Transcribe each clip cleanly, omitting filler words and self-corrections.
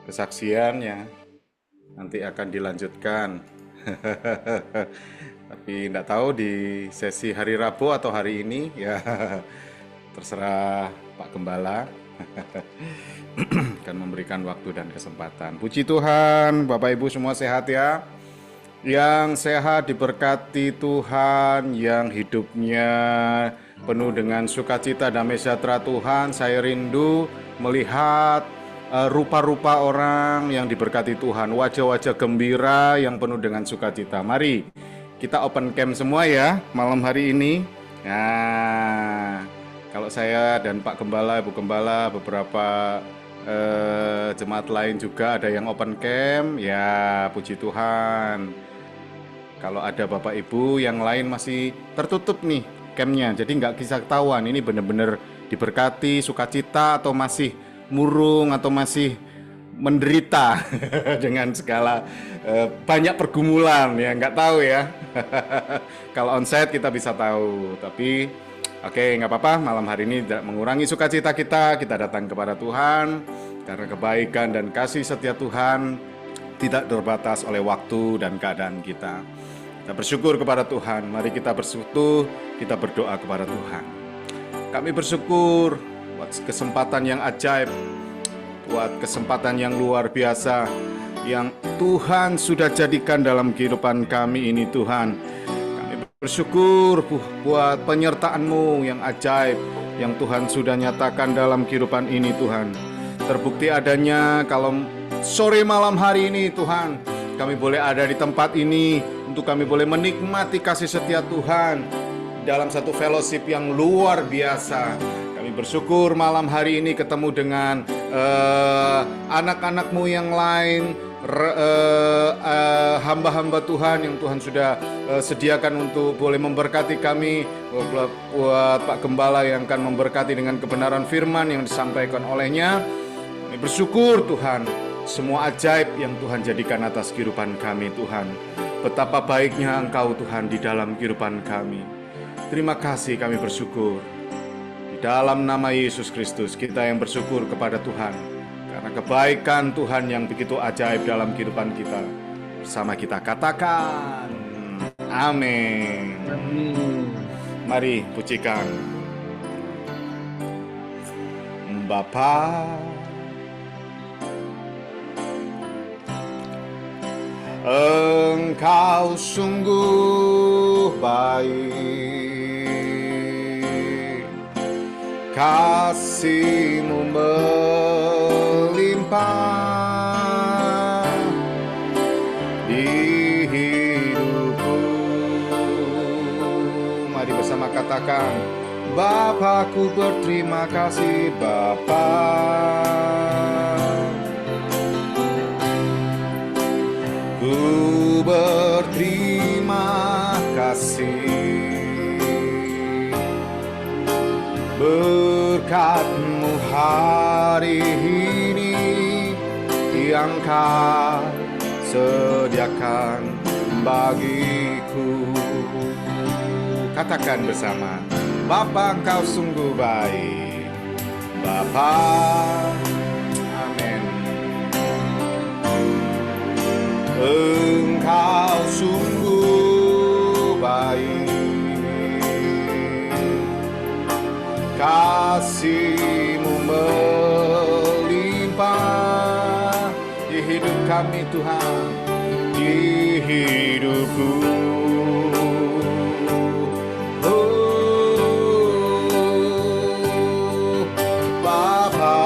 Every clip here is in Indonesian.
kesaksiannya nanti akan dilanjutkan. Tapi tidak tahu di sesi hari Rabu atau hari ini ya, terserah Pak Gembala akan memberikan waktu dan kesempatan. Puji Tuhan, Bapak Ibu semua sehat ya. Yang sehat diberkati Tuhan, yang hidupnya penuh dengan sukacita damai sejahtera Tuhan. Saya rindu melihat rupa-rupa orang yang diberkati Tuhan, wajah-wajah gembira yang penuh dengan sukacita. Mari kita open camp semua ya malam hari ini. Nah, kalau saya dan Pak Gembala, Ibu Gembala, beberapa jemaat lain juga ada yang open camp. Ya, puji Tuhan. Kalau ada Bapak Ibu yang lain masih tertutup nih campnya, jadi nggak bisa ketahuan ini benar-benar diberkati, sukacita atau masih murung atau masih menderita dengan segala banyak pergumulan ya, nggak tahu ya. Kalau onsite kita bisa tahu, tapi oke, nggak apa-apa, malam hari ini tidak mengurangi sukacita kita datang kepada Tuhan karena kebaikan dan kasih setia Tuhan tidak terbatas oleh waktu dan keadaan kita. Kita bersyukur kepada Tuhan. Mari kita bersekutu, kita berdoa kepada Tuhan. Kami bersyukur buat kesempatan yang ajaib, buat kesempatan yang luar biasa yang Tuhan sudah jadikan dalam kehidupan kami ini, Tuhan. Kami bersyukur buat penyertaan-Mu yang ajaib yang Tuhan sudah nyatakan dalam kehidupan ini, Tuhan. Terbukti adanya kalau sore malam hari ini, Tuhan, kami boleh ada di tempat ini untuk kami boleh menikmati kasih setia Tuhan dalam satu fellowship yang luar biasa. Kami bersyukur malam hari ini ketemu dengan anak-anak-Mu yang lain, hamba-hamba Tuhan yang Tuhan sudah sediakan untuk boleh memberkati kami, buat Pak Gembala yang akan memberkati dengan kebenaran firman yang disampaikan olehnya. Kami bersyukur Tuhan, semua ajaib yang Tuhan jadikan atas kehidupan kami, Tuhan. Betapa baiknya Engkau, Tuhan, di dalam kehidupan kami. Terima kasih, kami bersyukur. Di dalam nama Yesus Kristus, kita yang bersyukur kepada Tuhan. Karena kebaikan Tuhan yang begitu ajaib dalam kehidupan kita. Bersama kita katakan, amin. Mari pujikan. Bapa, Engkau sungguh baik, kasih-Mu melimpah di hidupku. Mari bersama katakan, Bapakku berterima kasih, Bapa. Ku berterima kasih, berkat-Mu hari ini yang Kau sediakan bagiku. Katakan bersama, Bapa, Engkau sungguh baik, Bapa. Engkau sungguh baik, kasih-Mu melimpah di hidup kami, Tuhan, di hidupku. Oh, Bapa,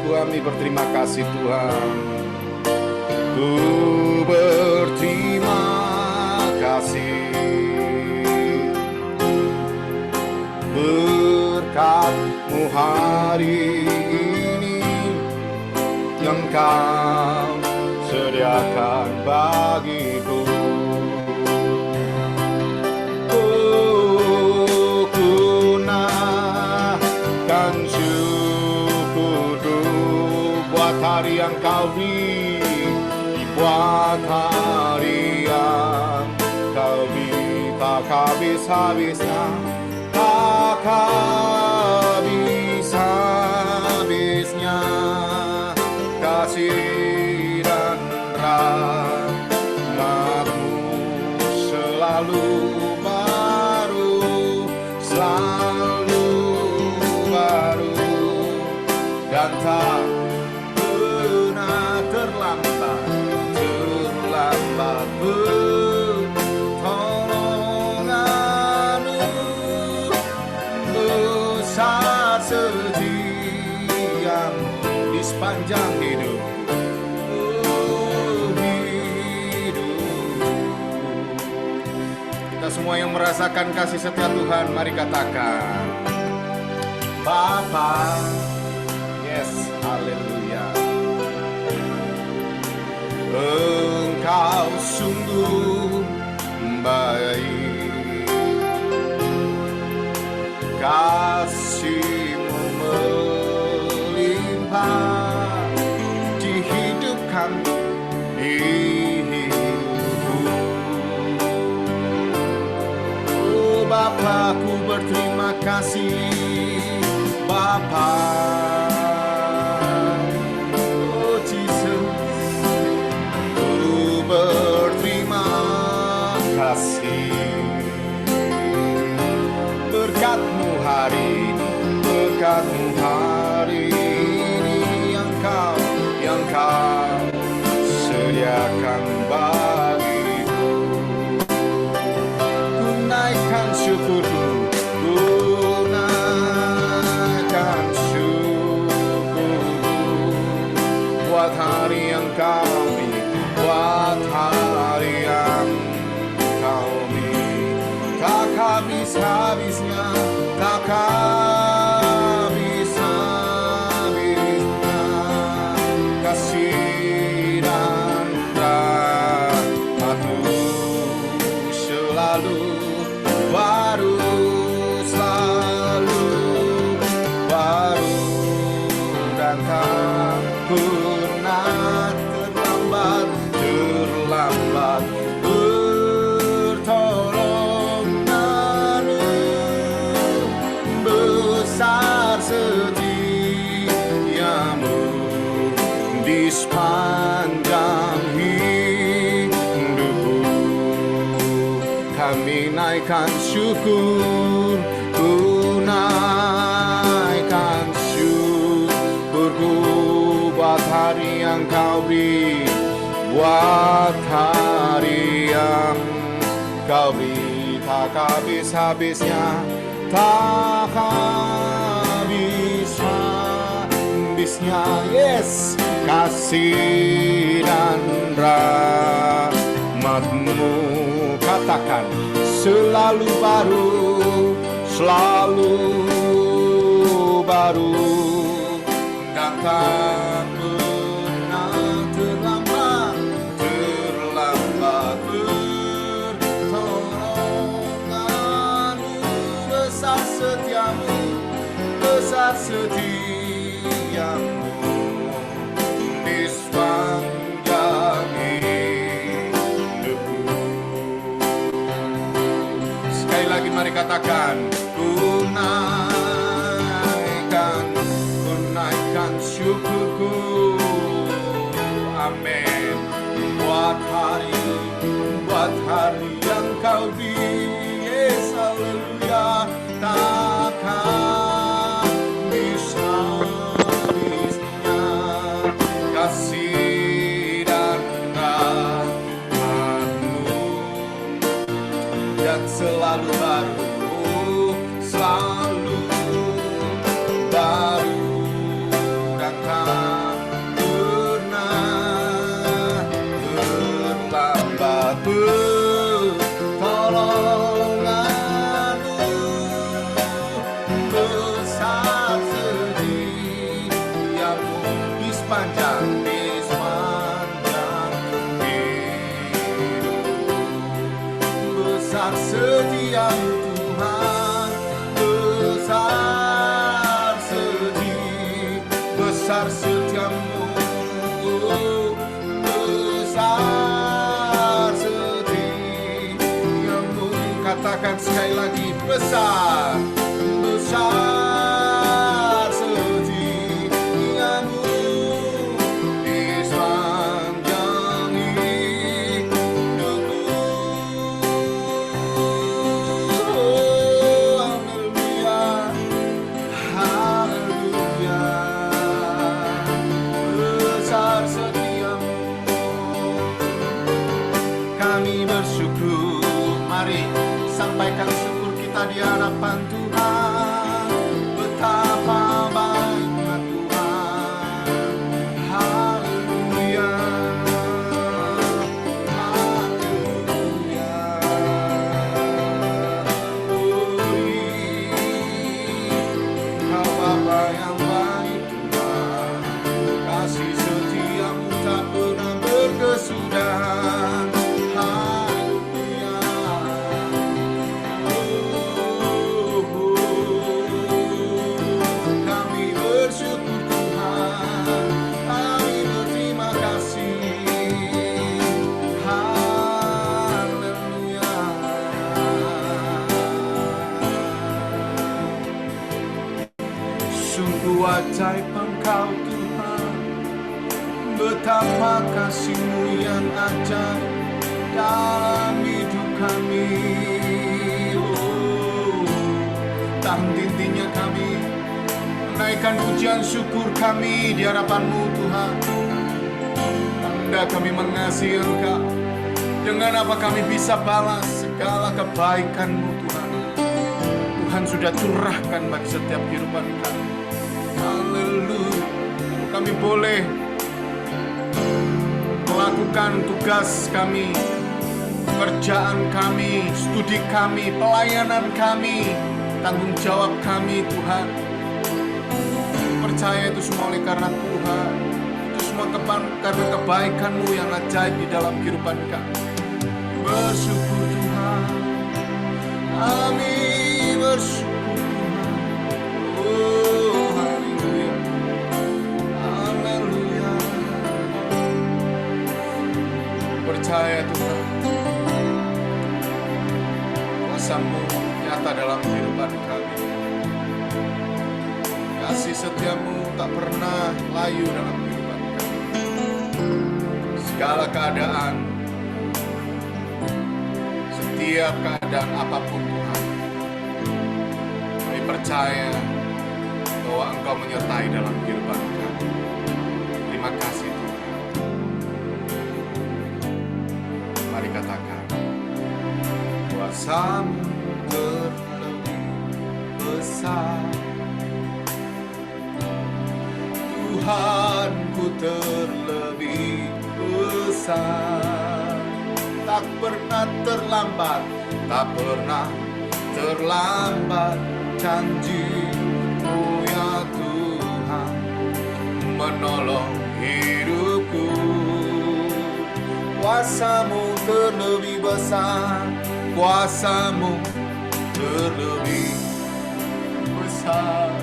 kami berterima kasih, Tuhan. Ku berterima kasih, berkat-Mu hari ini yang Kau sediakan bagiku. Oh, ku naikkan syukurku buat hari yang Kau beri, buat hari yang Kau beri, tak habis-habisnya, tak habis-habisnya. kasih dan rahmat-Mu selalu baru, selalu baru, dan tak pernah terlambat, pertolongan-Mu besar setia-Mu di sepanjang hidupku. Kita semua yang merasakan kasih setia Tuhan, mari katakan, Bapa. Yes, haleluya. Engkau sungguh baik, kasih-Mu melimpah di hidup kami, hidupku. Oh Bapa, ku berterima kasih Bapa. Oh Jesus, ku berterima kasih. Berkat-Mu hari ini, berkat-Mu hari ini yang kau sediakan bagiku. Ku naikkan syukurku, ku naikkan syukurku buat hari yang kau beri, buat hari yang kau beri. Tak habis-habisnya, tak habis-habisnya kasih dan rahmat-Mu selalu baru, selalu baru, dan tak pernah terlambat, pertolongan-Mu besar setia-Mu di sepanjang hidupku. Kami naikkan syukur, ku naikkan syukurku buat hari yang kau beri, buat hari yang kau beri. Tak habis-habisnya, tak habis-habisnya, yes, kasih dan rahmat-Mu. Katakan, selalu baru, selalu baru, dan tak pernah terlambat, pertolongan-Mu besar setia-Mu, besar setia-Mu di sepanjang hidupku. Sekali lagi mari katakan, ku naikkan syukurku. Amin. Buat hari yang kau beri, yes, haleluya. Takkan habis-habisnya kasih dan rahmat-Mu, dan selalu baru, selalu baru, dan tak pernah terlambat. Pertolongan-Mu besar setia-Mu di sepanjang hidupku. Besar setia-Mu Tuhan, besar setia-Mu, besar setia-Mu. Katakan sekali lagi, besar setiamu di di hadapan Tuhan. Betapa baiknya Tuhan. Haleluya. Haleluya. Kau Bapa yang baik Tuhan. Kasih setiamu tak pernah berkesudahan. Haleluya. Kami bersyukur Tuhan. Kami berterima kasih. Haleluya. Sungguh ajaib Engkau Tuhan. Betapa kasih-Mu yang ajaib dalam hidup kami. Tak henti-hentinya kami menaikkan pujian syukur kami di hadapan-Mu Tuhan. Tanda kami mengasihi Engkau. Dengan apa kami bisa balas segala kebaikan-Mu Tuhan. Tuhan sudah curahkan bagi setiap kehidupan kami. Haleluya. Kami boleh melakukan tugas kami, pekerjaan kami, studi kami, pelayanan kami, tanggung jawab kami Tuhan. Percaya itu semua oleh karena Tuhan. Itu semua karena kebaikan-Mu yang ajaib di dalam kehidupan kami. Bersyukur Tuhan. Kami bersyukur Tuhan. Oh haleluya. Haleluya. Percaya Tuhan, kuasa-Mu nyata dalam kehidupan kami. Kasih setia-Mu tak pernah layu dalam kehidupan kami. Segala keadaan, setiap keadaan apapun Tuhan, kami percaya bahwa Engkau menyertai dalam kehidupan kami. Terima kasih Tuhan. Mari katakan, kuasa-Mu terlebih besar. Tuhanku terlebih besar. Tak pernah terlambat, tak pernah terlambat janji-Mu ya Tuhan menolong hidupku. Kuasa-Mu terlebih besar, kuasa-Mu terlebih besar.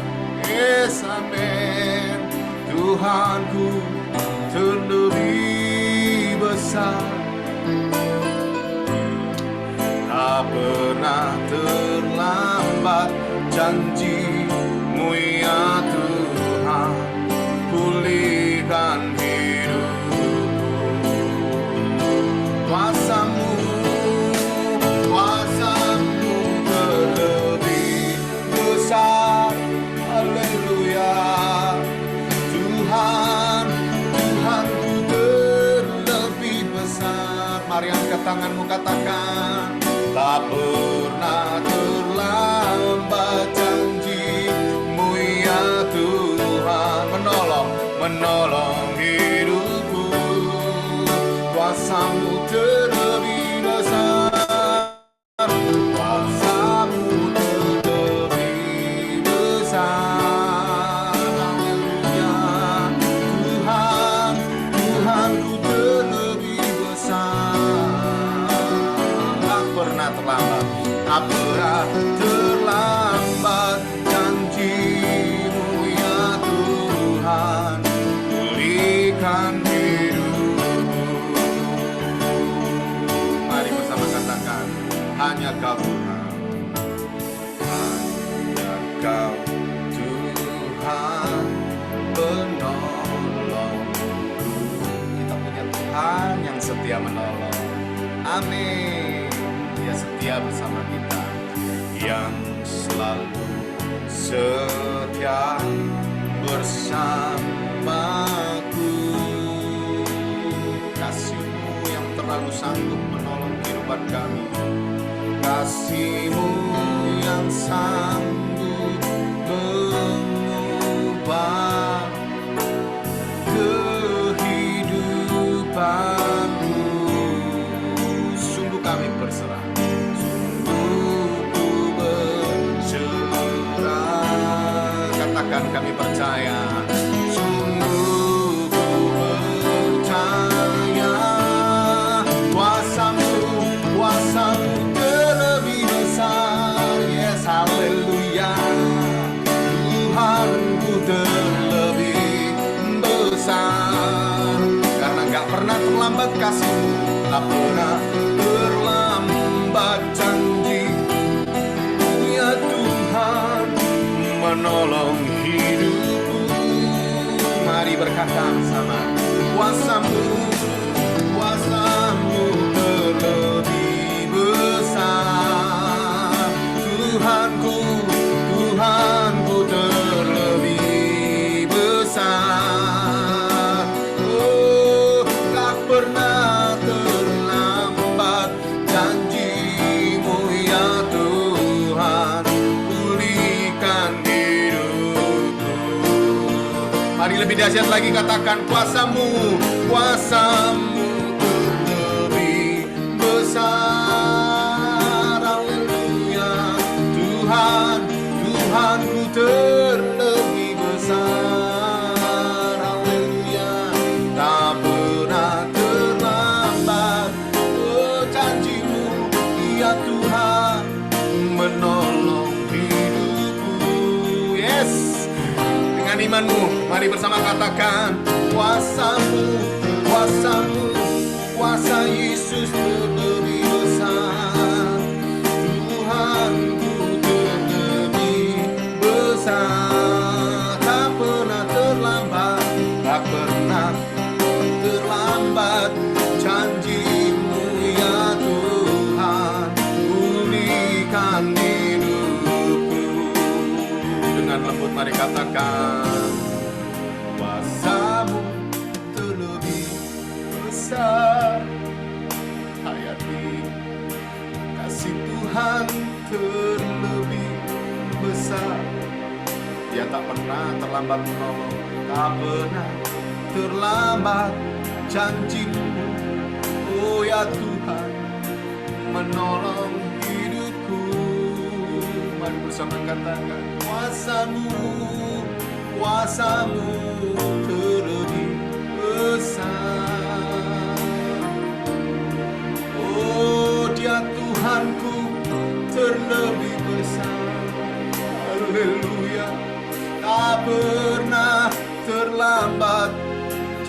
Yes, amen. Tuhanku terlebih besar. Tak pernah terlambat janji-Mu ya Tuhan pulihkan hidupku. Kuasa-Mu, kuasa-Mu terlebih besar. Haleluya. Tuhan, Tuhanku terlebih besar. Mari angkat tanganmu katakan, tak pernah terlambat janji-Mu ya Tuhan menolong hidupku. Kuasa-Mu terlebih besar, kuasa-Mu terlebih besar. Haleluya. Tuhan, Tuhanku terlebih besar. Tak pernah terlambat, tak pernah terlambat janji-Mu ya Tuhan pulihkan hidupku. Mari bersama katakan, hanya Kau Tuhan, hanya Kau Tuhan penolongku. Kita punya Tuhan yang setia menolong. Amin. Dia setia bersama kita, yang selalu setia bersamaku. Kasih-Mu yang terlalu sanggup menolong kehidupan kami. Kasih-Mu yang sanggup mengubah kehidupanmu. Sungguh kami berserah, sungguh ku berserah. Katakan kami percaya, sungguh ku percaya. Kuasamu terlebih besar. Yes, haleluya. Tuhanku terlebih besar. Karena gak pernah terlambat kasih-Mu, tak pernah terlambat janji. Ya Tuhan, menolong hidupku. Mari berkata bersama, kuasamu terlebih besar. Tuhanku terlebih besar. Oh, tak pernah terlambat janji-Mu ya Tuhan, pulihkan hidupku. Mari lebih dahsyat lagi katakan, kuasamu terlebih besar. Haleluya. Tuhanku terlebih besar. Haleluya. Tak pernah terlambat janji-Mu ya Tuhan, menolong hidupku. Yes, dengan imanmu mari bersama katakan, kuasa Yesus terlebih besar. Tuhanku terlebih besar. Tak pernah terlambat janji-Mu ya Tuhan, pulihkan hidupku. Dengan lembut mari katakan, kuasa-Mu terlebih besar. Hayati, kasih Tuhan terlebih besar. Dia tak pernah terlambat menolong, tak pernah terlambat janji-Mu. Oh ya Tuhan, menolong hidupku. Mari bersama katakan, kuasa-Mu terlebih besar. Oh, Dia Tuhanku terlebih besar. Haleluya. Tak pernah terlambat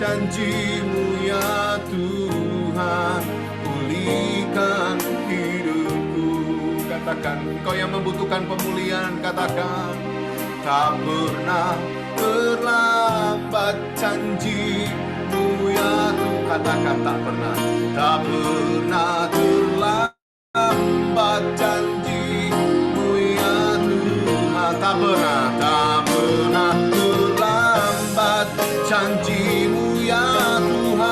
janji-Mu ya Tuhan, pulihkan hidupku. Katakan, engkau yang membutuhkan pemulihan, katakan, tak pernah terlambat janji-Mu ya Tuhan. Katakan, tak pernah terlambat janji-Mu ya Tuhan. Tak pernah terlambat janji-Mu ya Tuhan.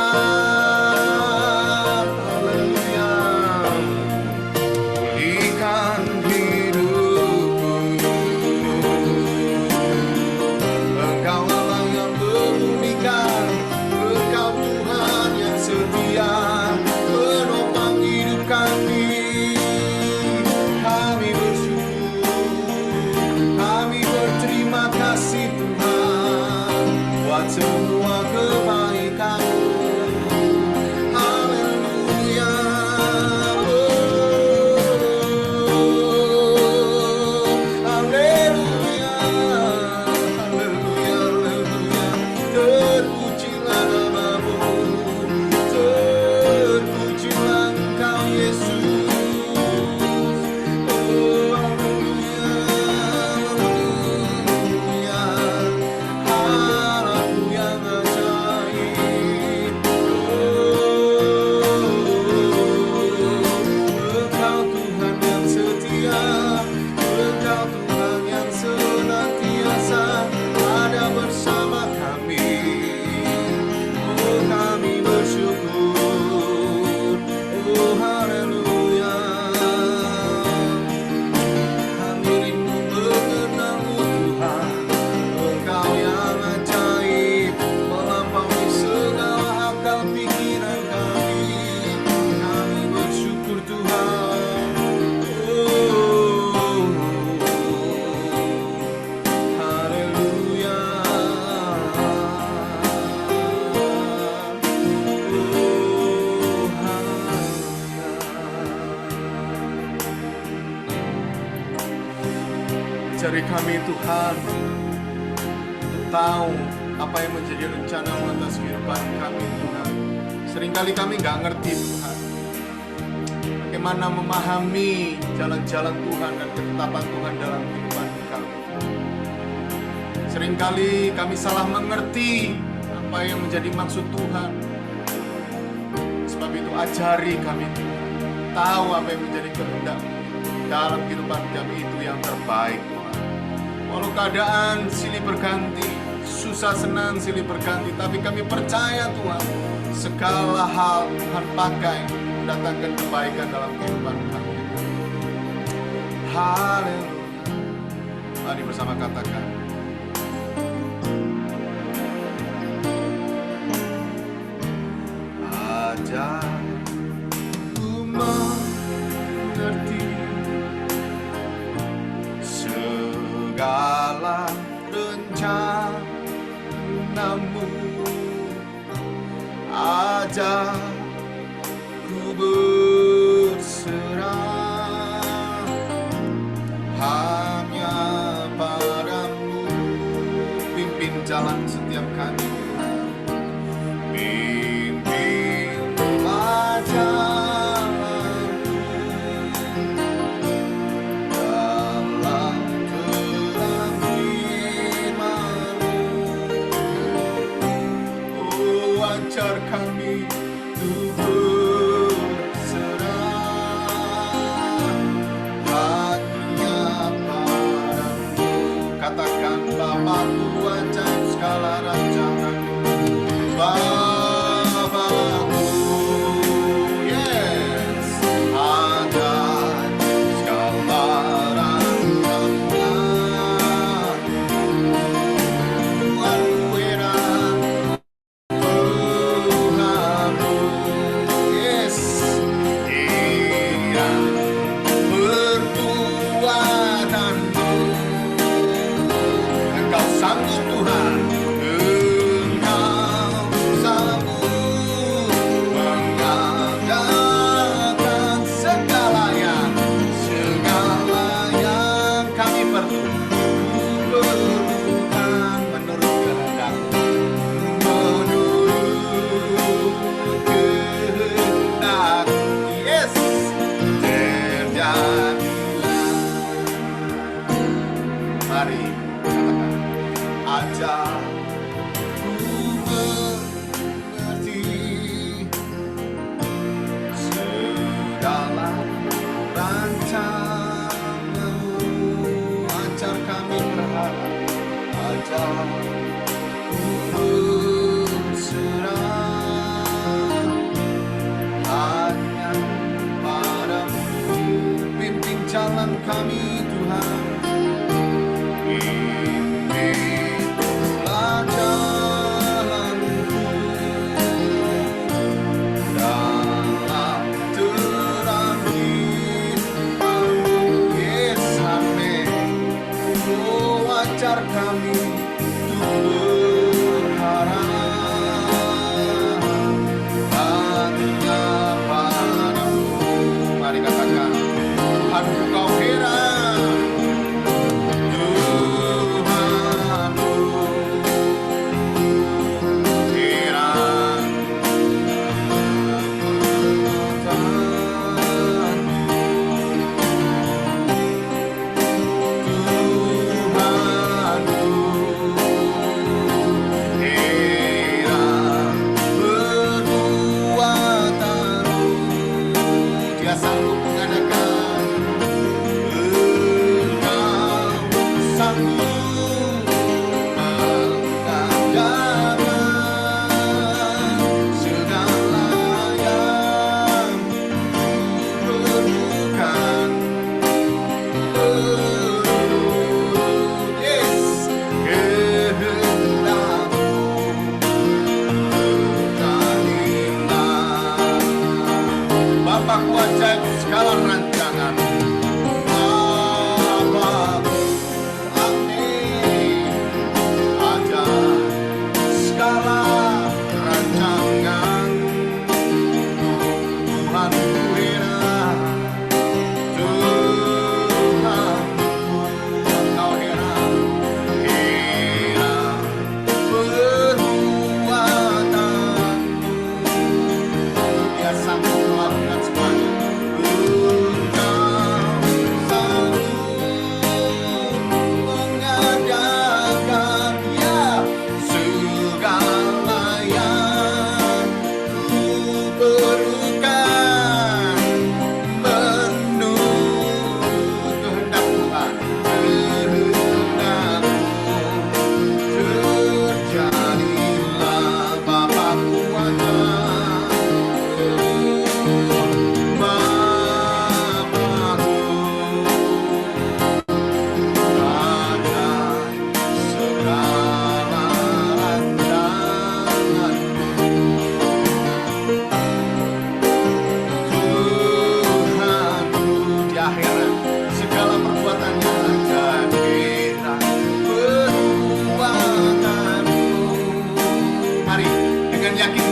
Haleluya. Pulihkan hidupku. Engkau Allah yang memulihkan, Engkau Tuhan yang setia, menopang hidup kami. Ajari kami Tuhan untuk tahu apa yang menjadi rencana-Mu atas kehidupan kami Tuhan. Seringkali kami nggak ngerti Tuhan bagaimana memahami jalan-jalan Tuhan dan ketetapan Tuhan dalam kehidupan kami. Seringkali kami salah mengerti apa yang menjadi maksud Tuhan. Sebab itu ajari kami Tuhan, tahu apa yang menjadi kehendak dalam kehidupan kami itu yang terbaik Tuhan. Walau keadaan silih berganti, susah senang silih berganti, tapi kami percaya Tuhan, segala hal Tuhan pakai mendatangkan kebaikan dalam kehidupan kami. Haleluya. Mari bersama katakan, ajarku mengerti segala rencana-Mu, ajarku berserah hanya padamu. Pimpin jalan setiap kami, pimpinlah jalanku dalam terang firman-Mu. Oh, ajar kami untuk berserah hanya padamu. Katakan, Bapa-Ku, ajar segala rancangan-Mu. Bapa-Ku, yes, ajar segala rancangan-Mu. Tuhan, Tuhan,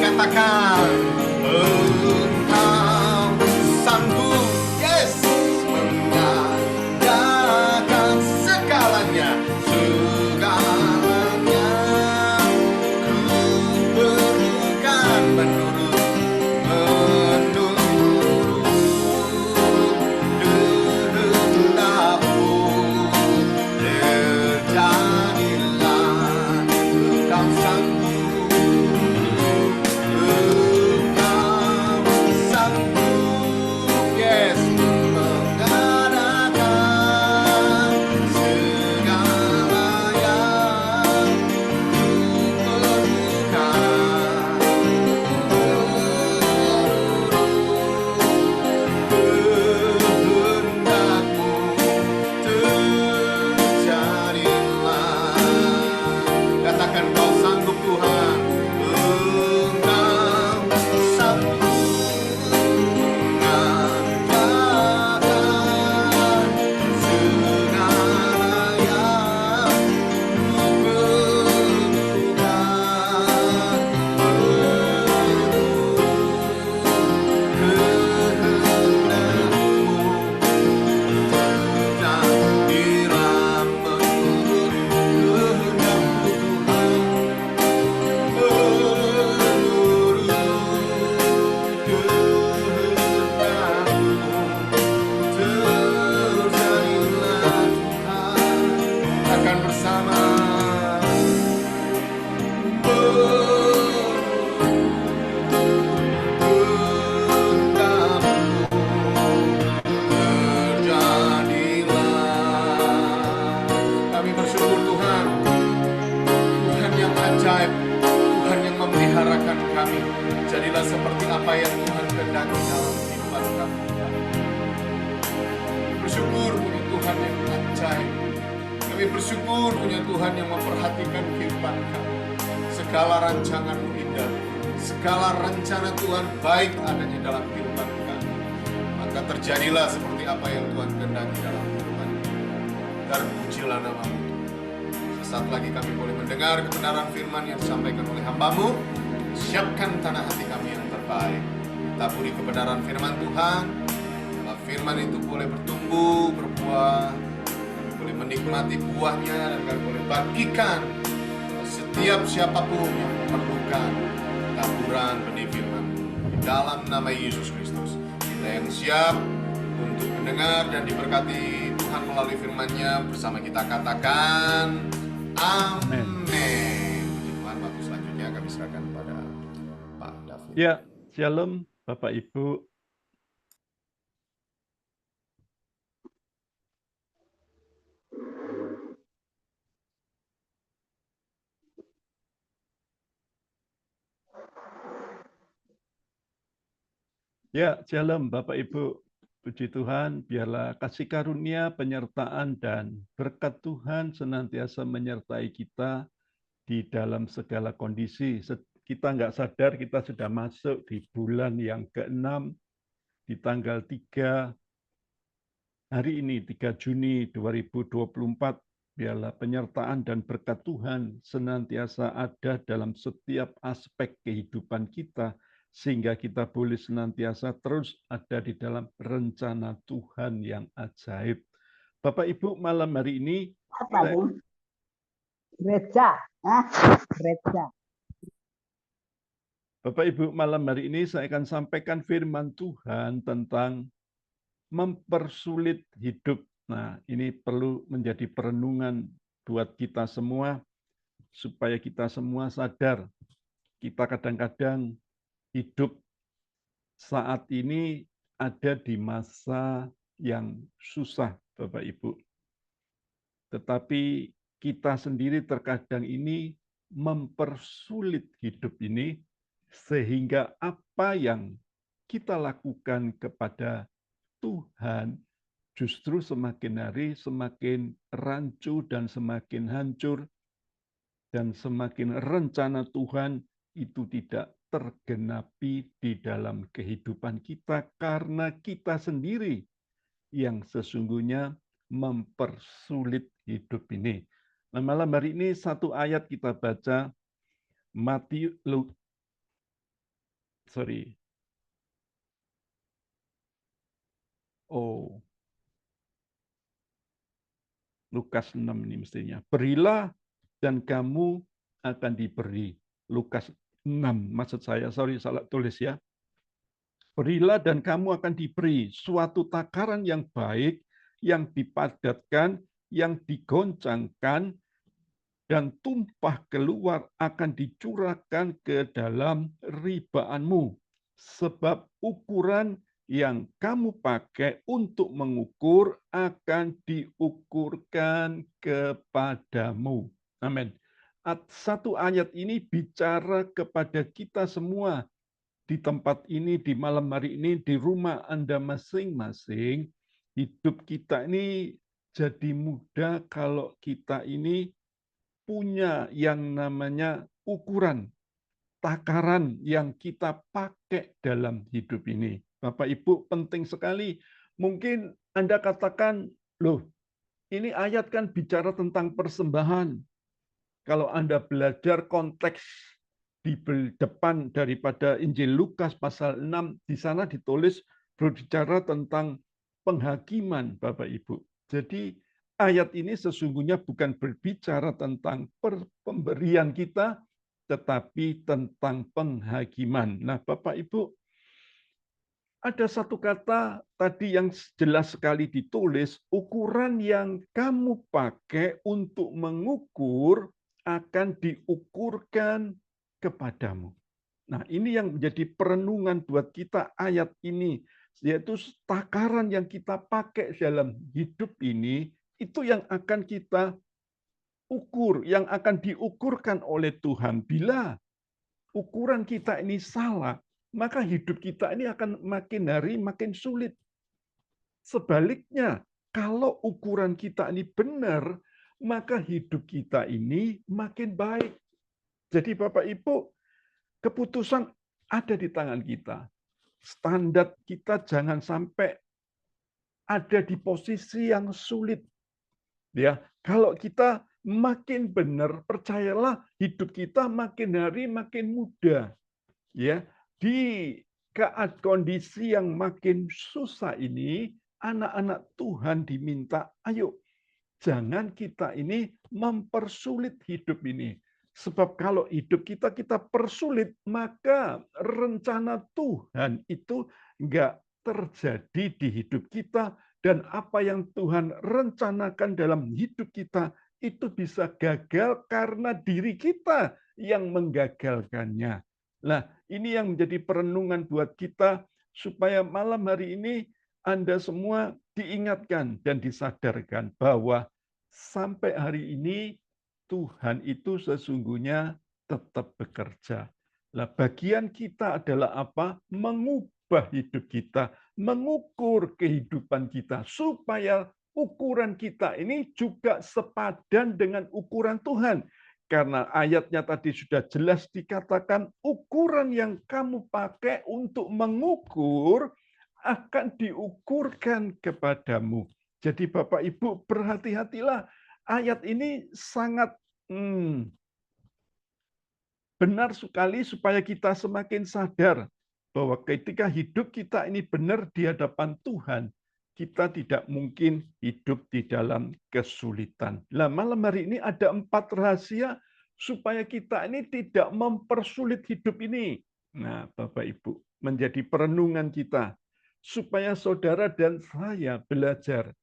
katakan Engkau sanggup, yes, mengadakan segalanya, segalanya ku perlukan menurut kehendakmu. Terjadilah Engkau sanggup, Engkau sanggup, yes, mengadakan segala yang ku perlukan kehendakmu. Terjadilah, katakan kau sanggup Tuhan, Engkau sanggup mengadakan segala yang ku perlukan kehendakmu. Jadilah menurut kehendakmu Tuhan, menurut kehendakmu. Terjadilah Tuhan, akan bersama terjadilah. Kami bersyukur Tuhan, Tuhan yang ajaib, Tuhan yang memeliharakan kami. Jadilah seperti apa yang Tuhan kehendaki dalam kehidupan kami. Bersyukur punya Tuhan yang ajaib. Kami bersyukur punya Tuhan yang memperhatikan kehidupan kami. Segala rancangan-Mu indah, segala rencana Tuhan baik adanya dalam kehidupan kami. Maka terjadilah seperti apa yang Tuhan kehendaki dalam kehidupan kami. Dan pujilah nama-Mu. Sesaat lagi kami boleh mendengar kebenaran firman yang disampaikan oleh hamba-Mu. Siapkan tanah hati kami yang terbaik. Taburi kebenaran firman Tuhan. Bahwa firman itu boleh bertumbuh, berbuah. Kami boleh menikmati buahnya dan kami boleh bagikan setiap siapapun yang memerlukan taburan benih firman. Di dalam nama Yesus Kristus, kita yang siap untuk mendengar dan diberkati Tuhan melalui firman-Nya, bersama kita katakan amin. Tuhan, waktu selanjutnya kami serahkan kepada Pak David. Ya, shalom Bapak Ibu. Ya, shalom Bapak Ibu. Puji Tuhan, biarlah kasih karunia, penyertaan, dan berkat Tuhan senantiasa menyertai kita di dalam segala kondisi. Kita nggak sadar kita sudah masuk di bulan yang ke-6, di tanggal 3 hari ini, 3 Juni 2024. Biarlah penyertaan dan berkat Tuhan senantiasa ada dalam setiap aspek kehidupan kita, sehingga kita boleh senantiasa terus ada di dalam rencana Tuhan yang ajaib. Bapak Ibu, malam hari ini Apa, Bung? Gereja. Gereja. Bapak Ibu, malam hari ini saya akan sampaikan firman Tuhan tentang mempersulit hidup. Nah, ini perlu menjadi perenungan buat kita semua, supaya kita semua sadar, kita kadang-kadang hidup saat ini ada di masa yang susah, Bapak Ibu. Tetapi kita sendiri terkadang ini mempersulit hidup ini, sehingga apa yang kita lakukan kepada Tuhan justru semakin hari semakin rancu dan semakin hancur, dan semakin rencana Tuhan itu tidak tergenapi di dalam kehidupan kita, karena kita sendiri yang sesungguhnya mempersulit hidup ini. Nah, malam hari ini satu ayat kita baca, sorry. Oh, Lukas 6 ini mestinya. Berilah dan kamu akan diberi. Lukas 6, maksud saya, sorry salah tulis ya. Berilah dan kamu akan diberi suatu takaran yang baik, yang dipadatkan, yang digoncangkan, dan tumpah keluar akan dicurahkan ke dalam ribaanmu. Sebab ukuran yang kamu pakai untuk mengukur akan diukurkan kepadamu. Amin. Satu ayat ini bicara kepada kita semua di tempat ini, di malam hari ini, di rumah Anda masing-masing. Hidup kita ini jadi mudah kalau kita ini punya yang namanya ukuran, takaran yang kita pakai dalam hidup ini. Bapak Ibu, penting sekali. Mungkin Anda katakan, loh, ini ayat kan bicara tentang persembahan. Kalau Anda belajar konteks di depan daripada Injil Lukas pasal 6, di sana ditulis berbicara tentang penghakiman, Bapak Ibu. Jadi ayat ini sesungguhnya bukan berbicara tentang pemberian kita, tetapi tentang penghakiman. Nah, Bapak Ibu, ada satu kata tadi yang jelas sekali ditulis, ukuran yang kamu pakai untuk mengukur akan diukurkan kepadamu. Nah, ini yang menjadi perenungan buat kita ayat ini, yaitu takaran yang kita pakai dalam hidup ini, itu yang akan kita ukur, yang akan diukurkan oleh Tuhan. Bila ukuran kita ini salah, maka hidup kita ini akan makin hari makin sulit. Sebaliknya, kalau ukuran kita ini benar, maka hidup kita ini makin baik. Jadi Bapak Ibu, keputusan ada di tangan kita. Standar kita jangan sampai ada di posisi yang sulit. Ya, kalau kita makin benar, percayalah hidup kita makin hari makin mudah. Ya, di kondisi yang makin susah ini, anak-anak Tuhan diminta, ayo jangan kita ini mempersulit hidup ini. Sebab kalau hidup kita persulit, maka rencana Tuhan itu enggak terjadi di hidup kita, dan apa yang Tuhan rencanakan dalam hidup kita itu bisa gagal karena diri kita yang menggagalkannya. Nah, ini yang menjadi perenungan buat kita supaya malam hari ini Anda semua diingatkan dan disadarkan bahwa sampai hari ini Tuhan itu sesungguhnya tetap bekerja. Nah, bagian kita adalah apa? Mengubah hidup kita, mengukur kehidupan kita supaya ukuran kita ini juga sepadan dengan ukuran Tuhan. Karena ayatnya tadi sudah jelas dikatakan ukuran yang kamu pakai untuk mengukur akan diukurkan kepadamu. Jadi Bapak Ibu berhati-hatilah. Ayat ini sangat benar sekali supaya kita semakin sadar bahwa ketika hidup kita ini benar di hadapan Tuhan, kita tidak mungkin hidup di dalam kesulitan. Nah, malam hari ini ada 4 rahasia supaya kita ini tidak mempersulit hidup ini. Nah, Bapak Ibu, menjadi perenungan kita supaya saudara dan saya belajar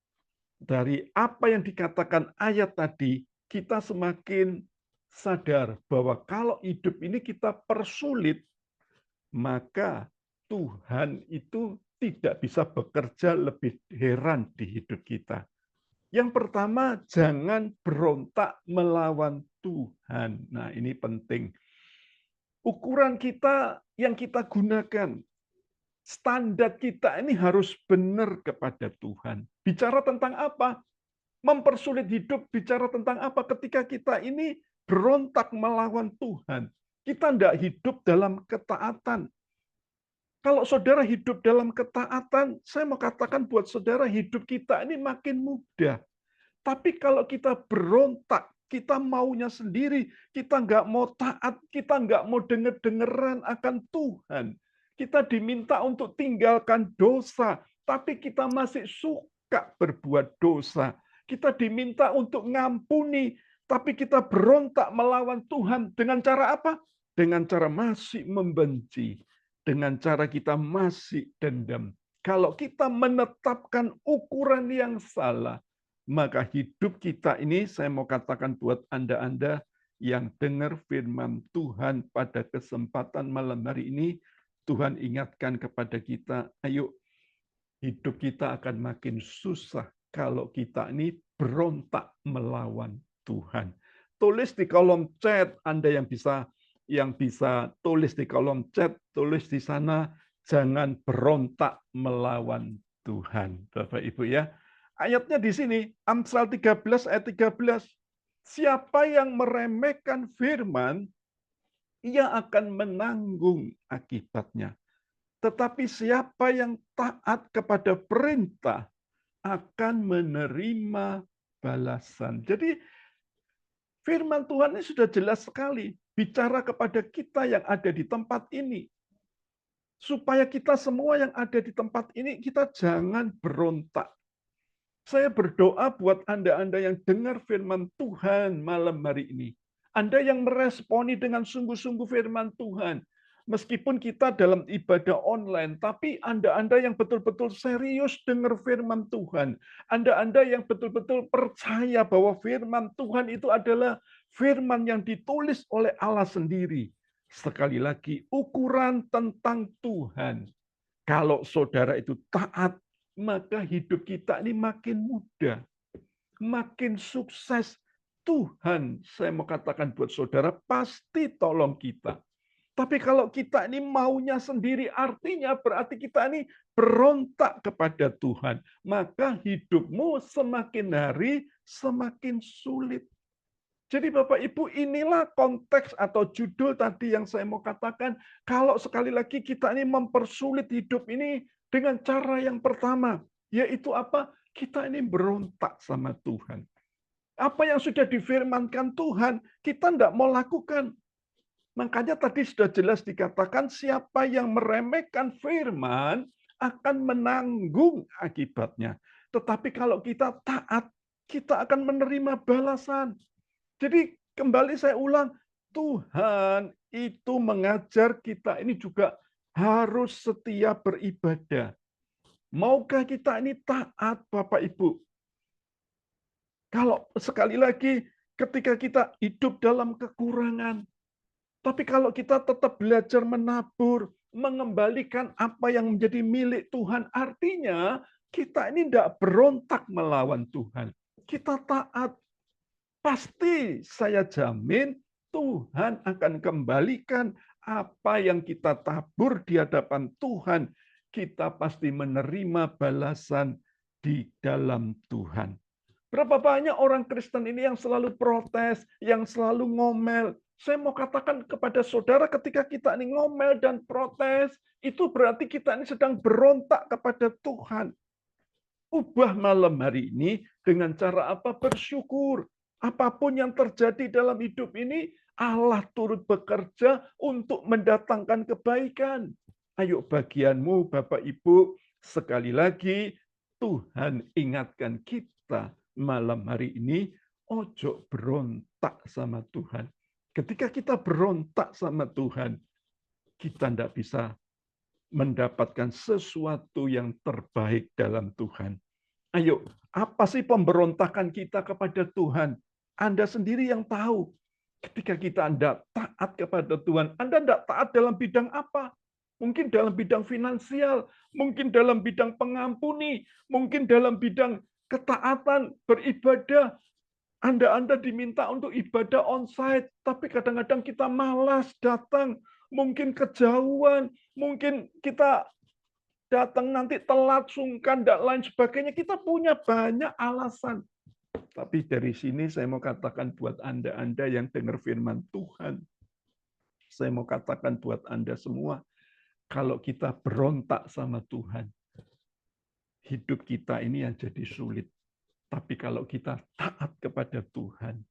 dari apa yang dikatakan ayat tadi, kita semakin sadar bahwa kalau hidup ini kita persulit, maka Tuhan itu tidak bisa bekerja lebih heran di hidup kita. Yang pertama, jangan berontak melawan Tuhan. Nah, ini penting. Ukuran kita yang kita gunakan, standar kita ini harus benar kepada Tuhan. Bicara tentang apa? Mempersulit hidup, bicara tentang apa? Ketika kita ini berontak melawan Tuhan. Kita tidak hidup dalam ketaatan. Kalau saudara hidup dalam ketaatan, saya mau katakan buat saudara, hidup kita ini makin mudah. Tapi kalau kita berontak, kita maunya sendiri, kita nggak mau taat, kita nggak mau denger-dengeran akan Tuhan. Kita diminta untuk tinggalkan dosa, tapi kita masih suka berbuat dosa. Kita diminta untuk ngampuni, tapi kita berontak melawan Tuhan. Dengan cara apa? Dengan cara masih membenci. Dengan cara kita masih dendam. Kalau kita menetapkan ukuran yang salah, maka hidup kita ini, saya mau katakan buat Anda-Anda yang dengar firman Tuhan pada kesempatan malam hari ini, Tuhan ingatkan kepada kita, ayo hidup kita akan makin susah kalau kita ini berontak melawan Tuhan. Tulis di kolom chat, Anda yang bisa tulis di kolom chat, tulis di sana, jangan berontak melawan Tuhan. Bapak Ibu ya. Ayatnya di sini, Amsal 13 ayat 13. Siapa yang meremehkan firman, ia akan menanggung akibatnya. Tetapi siapa yang taat kepada perintah akan menerima balasan. Jadi firman Tuhan ini sudah jelas sekali bicara kepada kita yang ada di tempat ini. Supaya kita semua yang ada di tempat ini, kita jangan berontak. Saya berdoa buat Anda-Anda yang dengar firman Tuhan malam hari ini. Anda yang meresponi dengan sungguh-sungguh firman Tuhan. Meskipun kita dalam ibadah online, tapi Anda-Anda yang betul-betul serius dengar firman Tuhan. Anda-Anda yang betul-betul percaya bahwa firman Tuhan itu adalah firman yang ditulis oleh Allah sendiri. Sekali lagi, ukuran tentang Tuhan. Kalau saudara itu taat, maka hidup kita ini makin mudah, makin sukses. Tuhan, saya mau katakan buat saudara, pasti tolong kita. Tapi kalau kita ini maunya sendiri, artinya berarti kita ini berontak kepada Tuhan. Maka hidupmu semakin hari semakin sulit. Jadi Bapak Ibu, inilah konteks atau judul tadi yang saya mau katakan. Kalau sekali lagi kita ini mempersulit hidup ini dengan cara yang pertama, yaitu apa? Kita ini berontak sama Tuhan. Apa yang sudah difirmankan Tuhan, kita tidak mau lakukan. Makanya tadi sudah jelas dikatakan, siapa yang meremehkan firman akan menanggung akibatnya. Tetapi kalau kita taat, kita akan menerima balasan. Jadi kembali saya ulang, Tuhan itu mengajar kita ini juga harus setia beribadah. Maukah kita ini taat, Bapak Ibu? Kalau sekali lagi, ketika kita hidup dalam kekurangan, tapi kalau kita tetap belajar menabur, mengembalikan apa yang menjadi milik Tuhan, artinya kita ini tidak berontak melawan Tuhan. Kita taat. Pasti saya jamin Tuhan akan kembalikan apa yang kita tabur di hadapan Tuhan. Kita pasti menerima balasan di dalam Tuhan. Berapa banyak orang Kristen ini yang selalu protes, yang selalu ngomel. Saya mau katakan kepada saudara, ketika kita ini ngomel dan protes, itu berarti kita ini sedang berontak kepada Tuhan. Ubah malam hari ini dengan cara apa? Bersyukur. Apapun yang terjadi dalam hidup ini, Allah turut bekerja untuk mendatangkan kebaikan. Ayo bagianmu, Bapak Ibu, sekali lagi Tuhan ingatkan kita malam hari ini, ojo berontak sama Tuhan. Ketika kita berontak sama Tuhan, kita tidak bisa mendapatkan sesuatu yang terbaik dalam Tuhan. Ayo, apa sih pemberontakan kita kepada Tuhan? Anda sendiri yang tahu. Ketika kita tidak taat kepada Tuhan, Anda tidak taat dalam bidang apa? Mungkin dalam bidang finansial, mungkin dalam bidang pengampuni, mungkin dalam bidang ketaatan, beribadah. Anda diminta untuk ibadah onsite, tapi kadang-kadang kita malas datang, mungkin kejauhan, mungkin kita datang nanti telat, sungkan, dan lain sebagainya. Kita punya banyak alasan. Tapi dari sini saya mau katakan buat Anda yang dengar firman Tuhan. Saya mau katakan buat Anda semua, kalau kita berontak sama Tuhan, hidup kita ini yang jadi sulit. Tapi kalau kita taat kepada Tuhan,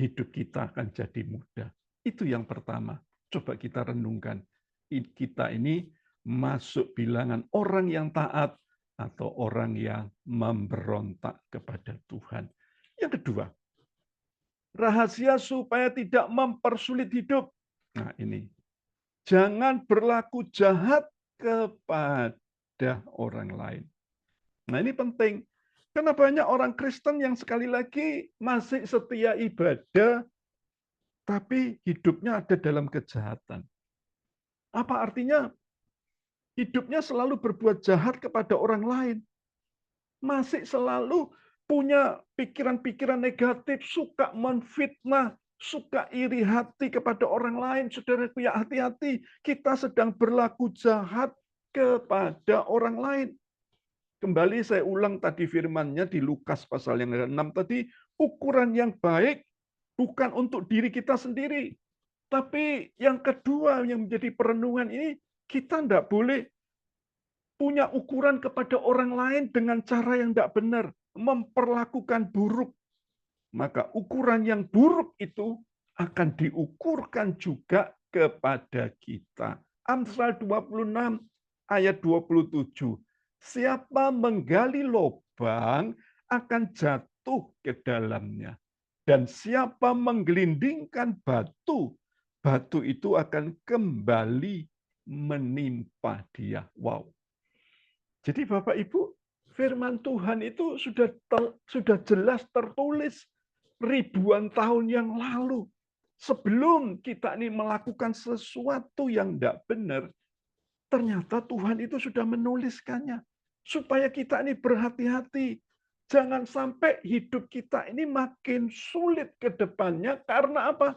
hidup kita akan jadi mudah. Itu yang pertama. Coba kita renungkan. Kita ini masuk bilangan orang yang taat atau orang yang memberontak kepada Tuhan. Yang kedua, rahasia supaya tidak mempersulit hidup. Nah, ini. Jangan berlaku jahat kepada orang lain. Nah, ini penting. Karena banyak orang Kristen yang sekali lagi masih setia ibadah, tapi hidupnya ada dalam kejahatan. Apa artinya? Hidupnya selalu berbuat jahat kepada orang lain. Masih selalu punya pikiran-pikiran negatif, suka menfitnah, suka iri hati kepada orang lain. Saudaraku ya, hati-hati, kita sedang berlaku jahat kepada orang lain. Kembali saya ulang tadi firman-Nya di Lukas pasal yang 6 tadi, ukuran yang baik bukan untuk diri kita sendiri. Tapi yang kedua yang menjadi perenungan ini, kita tidak boleh punya ukuran kepada orang lain dengan cara yang tidak benar, memperlakukan buruk. Maka ukuran yang buruk itu akan diukurkan juga kepada kita. Amsal 26 ayat 27. Siapa menggali lubang akan jatuh ke dalamnya. Dan siapa menggelindingkan batu, batu itu akan kembali menimpa dia. Wow. Jadi Bapak Ibu, firman Tuhan itu sudah jelas tertulis ribuan tahun yang lalu. Sebelum kita ini melakukan sesuatu yang tidak benar, ternyata Tuhan itu sudah menuliskannya. Supaya kita ini berhati-hati. Jangan sampai hidup kita ini makin sulit ke depannya. Karena apa?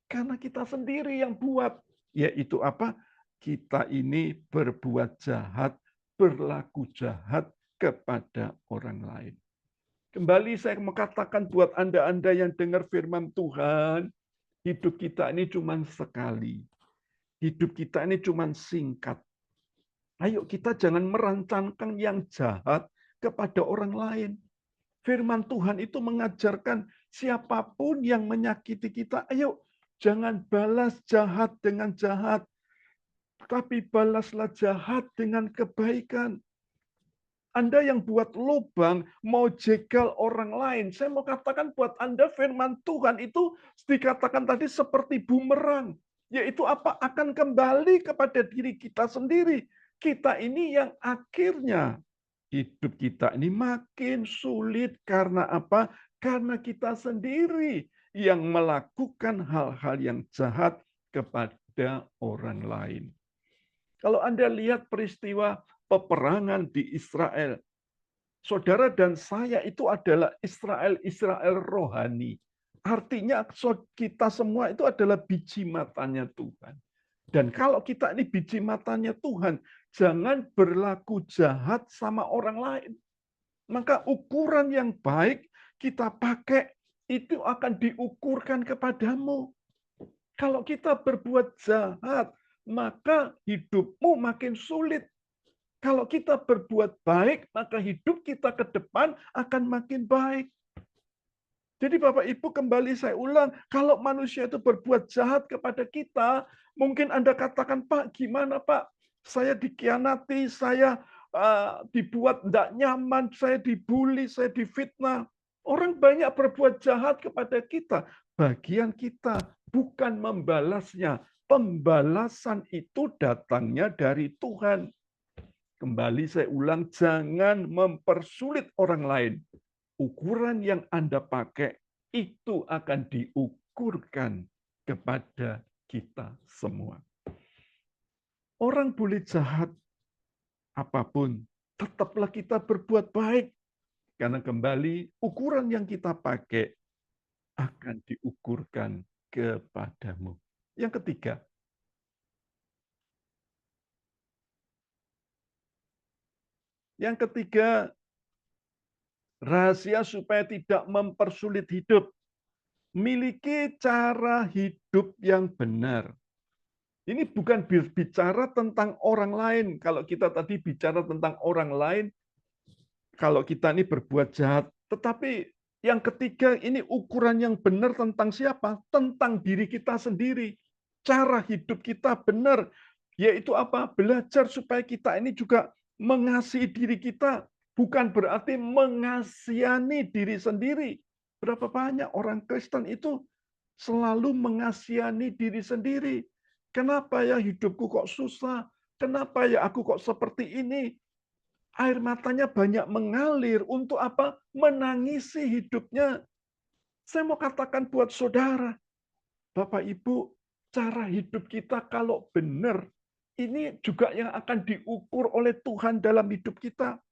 Karena kita sendiri yang buat. Yaitu apa? Kita ini berbuat jahat, berlaku jahat kepada orang lain. Kembali saya mengatakan buat Anda yang dengar firman Tuhan, hidup kita ini cuma sekali. Hidup kita ini cuma singkat. Ayo kita jangan merancangkan yang jahat kepada orang lain. Firman Tuhan itu mengajarkan siapapun yang menyakiti kita, ayo jangan balas jahat dengan jahat, tapi balaslah jahat dengan kebaikan. Anda yang buat lubang, mau jegal orang lain. Saya mau katakan buat Anda firman Tuhan itu dikatakan tadi seperti bumerang. Yaitu apa? Akan kembali kepada diri kita sendiri. Kita ini yang akhirnya hidup kita ini makin sulit. Karena apa? Karena kita sendiri yang melakukan hal-hal yang jahat kepada orang lain. Kalau Anda lihat peristiwa peperangan di Israel, saudara dan saya itu adalah Israel rohani. Artinya kita semua itu adalah biji matanya Tuhan. Dan kalau kita ini biji matanya Tuhan, jangan berlaku jahat sama orang lain. Maka ukuran yang baik kita pakai itu akan diukurkan kepadamu. Kalau kita berbuat jahat, maka hidupmu makin sulit. Kalau kita berbuat baik, maka hidup kita ke depan akan makin baik. Jadi Bapak Ibu kembali saya ulang, kalau manusia itu berbuat jahat kepada kita, mungkin Anda katakan, Pak, gimana Pak? Saya dikhianati, saya dibuat tidak nyaman, saya dibully, saya difitnah. Orang banyak berbuat jahat kepada kita. Bagian kita bukan membalasnya. Pembalasan itu datangnya dari Tuhan. Kembali saya ulang, jangan mempersulit orang lain. Ukuran yang Anda pakai itu akan diukurkan kepada kita semua. Orang boleh jahat apapun, tetaplah kita berbuat baik. Karena kembali ukuran yang kita pakai akan diukurkan kepadamu. Yang ketiga, rahasia supaya tidak mempersulit hidup. Miliki cara hidup yang benar. Ini bukan bicara tentang orang lain. Kalau kita tadi bicara tentang orang lain, kalau kita ini berbuat jahat. Tetapi yang ketiga, ini ukuran yang benar tentang siapa? Tentang diri kita sendiri. Cara hidup kita benar. yaitu apa? Belajar supaya kita ini juga mengasihi diri kita, bukan berarti mengasihani diri sendiri. Berapa banyak orang Kristen itu selalu mengasihani diri sendiri. Kenapa ya hidupku kok susah? Kenapa ya aku kok seperti ini? Air matanya banyak mengalir untuk apa? Menangisi hidupnya. Saya mau katakan buat saudara, Bapak Ibu, cara hidup kita kalau benar, ini juga yang akan diukur oleh Tuhan dalam hidup kita.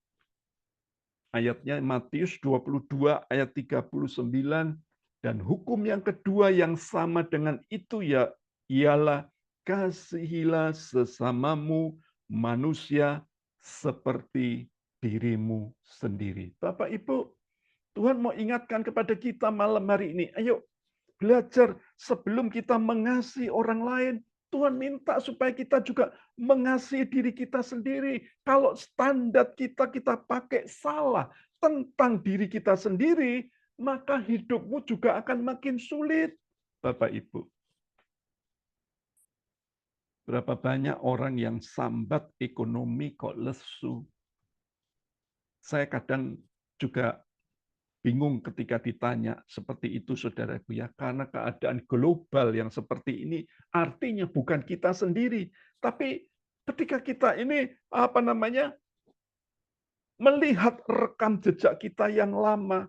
Ayatnya Matius 22 ayat 39, dan hukum yang kedua yang sama dengan itu ya ialah kasihilah sesamamu manusia seperti dirimu sendiri. Bapak Ibu, Tuhan mau ingatkan kepada kita malam hari ini, ayo belajar sebelum kita mengasihi orang lain. Tuhan minta supaya kita juga mengasihi diri kita sendiri. Kalau standar kita pakai salah tentang diri kita sendiri, maka hidupmu juga akan makin sulit. Bapak Ibu, berapa banyak orang yang sambat ekonomi kok lesu. Saya kadang juga bingung ketika ditanya seperti itu, saudaraku ya, karena keadaan global yang seperti ini artinya bukan kita sendiri, tapi ketika kita ini melihat rekam jejak kita yang lama,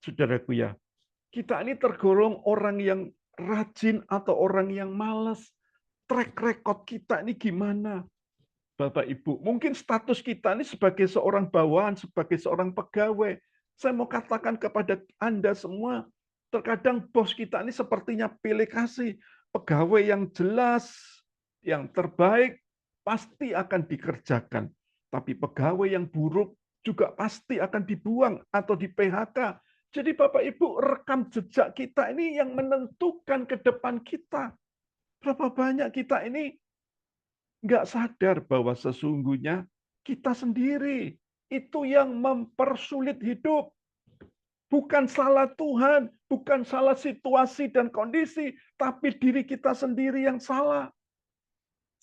saudaraku ya, kita ini tergolong orang yang rajin atau orang yang malas. Track record kita ini gimana? Bapak Ibu, mungkin status kita ini sebagai seorang bawahan, sebagai seorang pegawai, saya mau katakan kepada Anda semua, terkadang bos kita ini sepertinya pilih kasih. Pegawai yang jelas, yang terbaik, pasti akan dikerjakan. Tapi pegawai yang buruk juga pasti akan dibuang atau di PHK. Jadi Bapak Ibu, rekam jejak kita ini yang menentukan ke depan kita. Berapa banyak kita ini nggak sadar bahwa sesungguhnya kita sendiri itu yang mempersulit hidup. Bukan salah Tuhan, bukan salah situasi dan kondisi, tapi diri kita sendiri yang salah.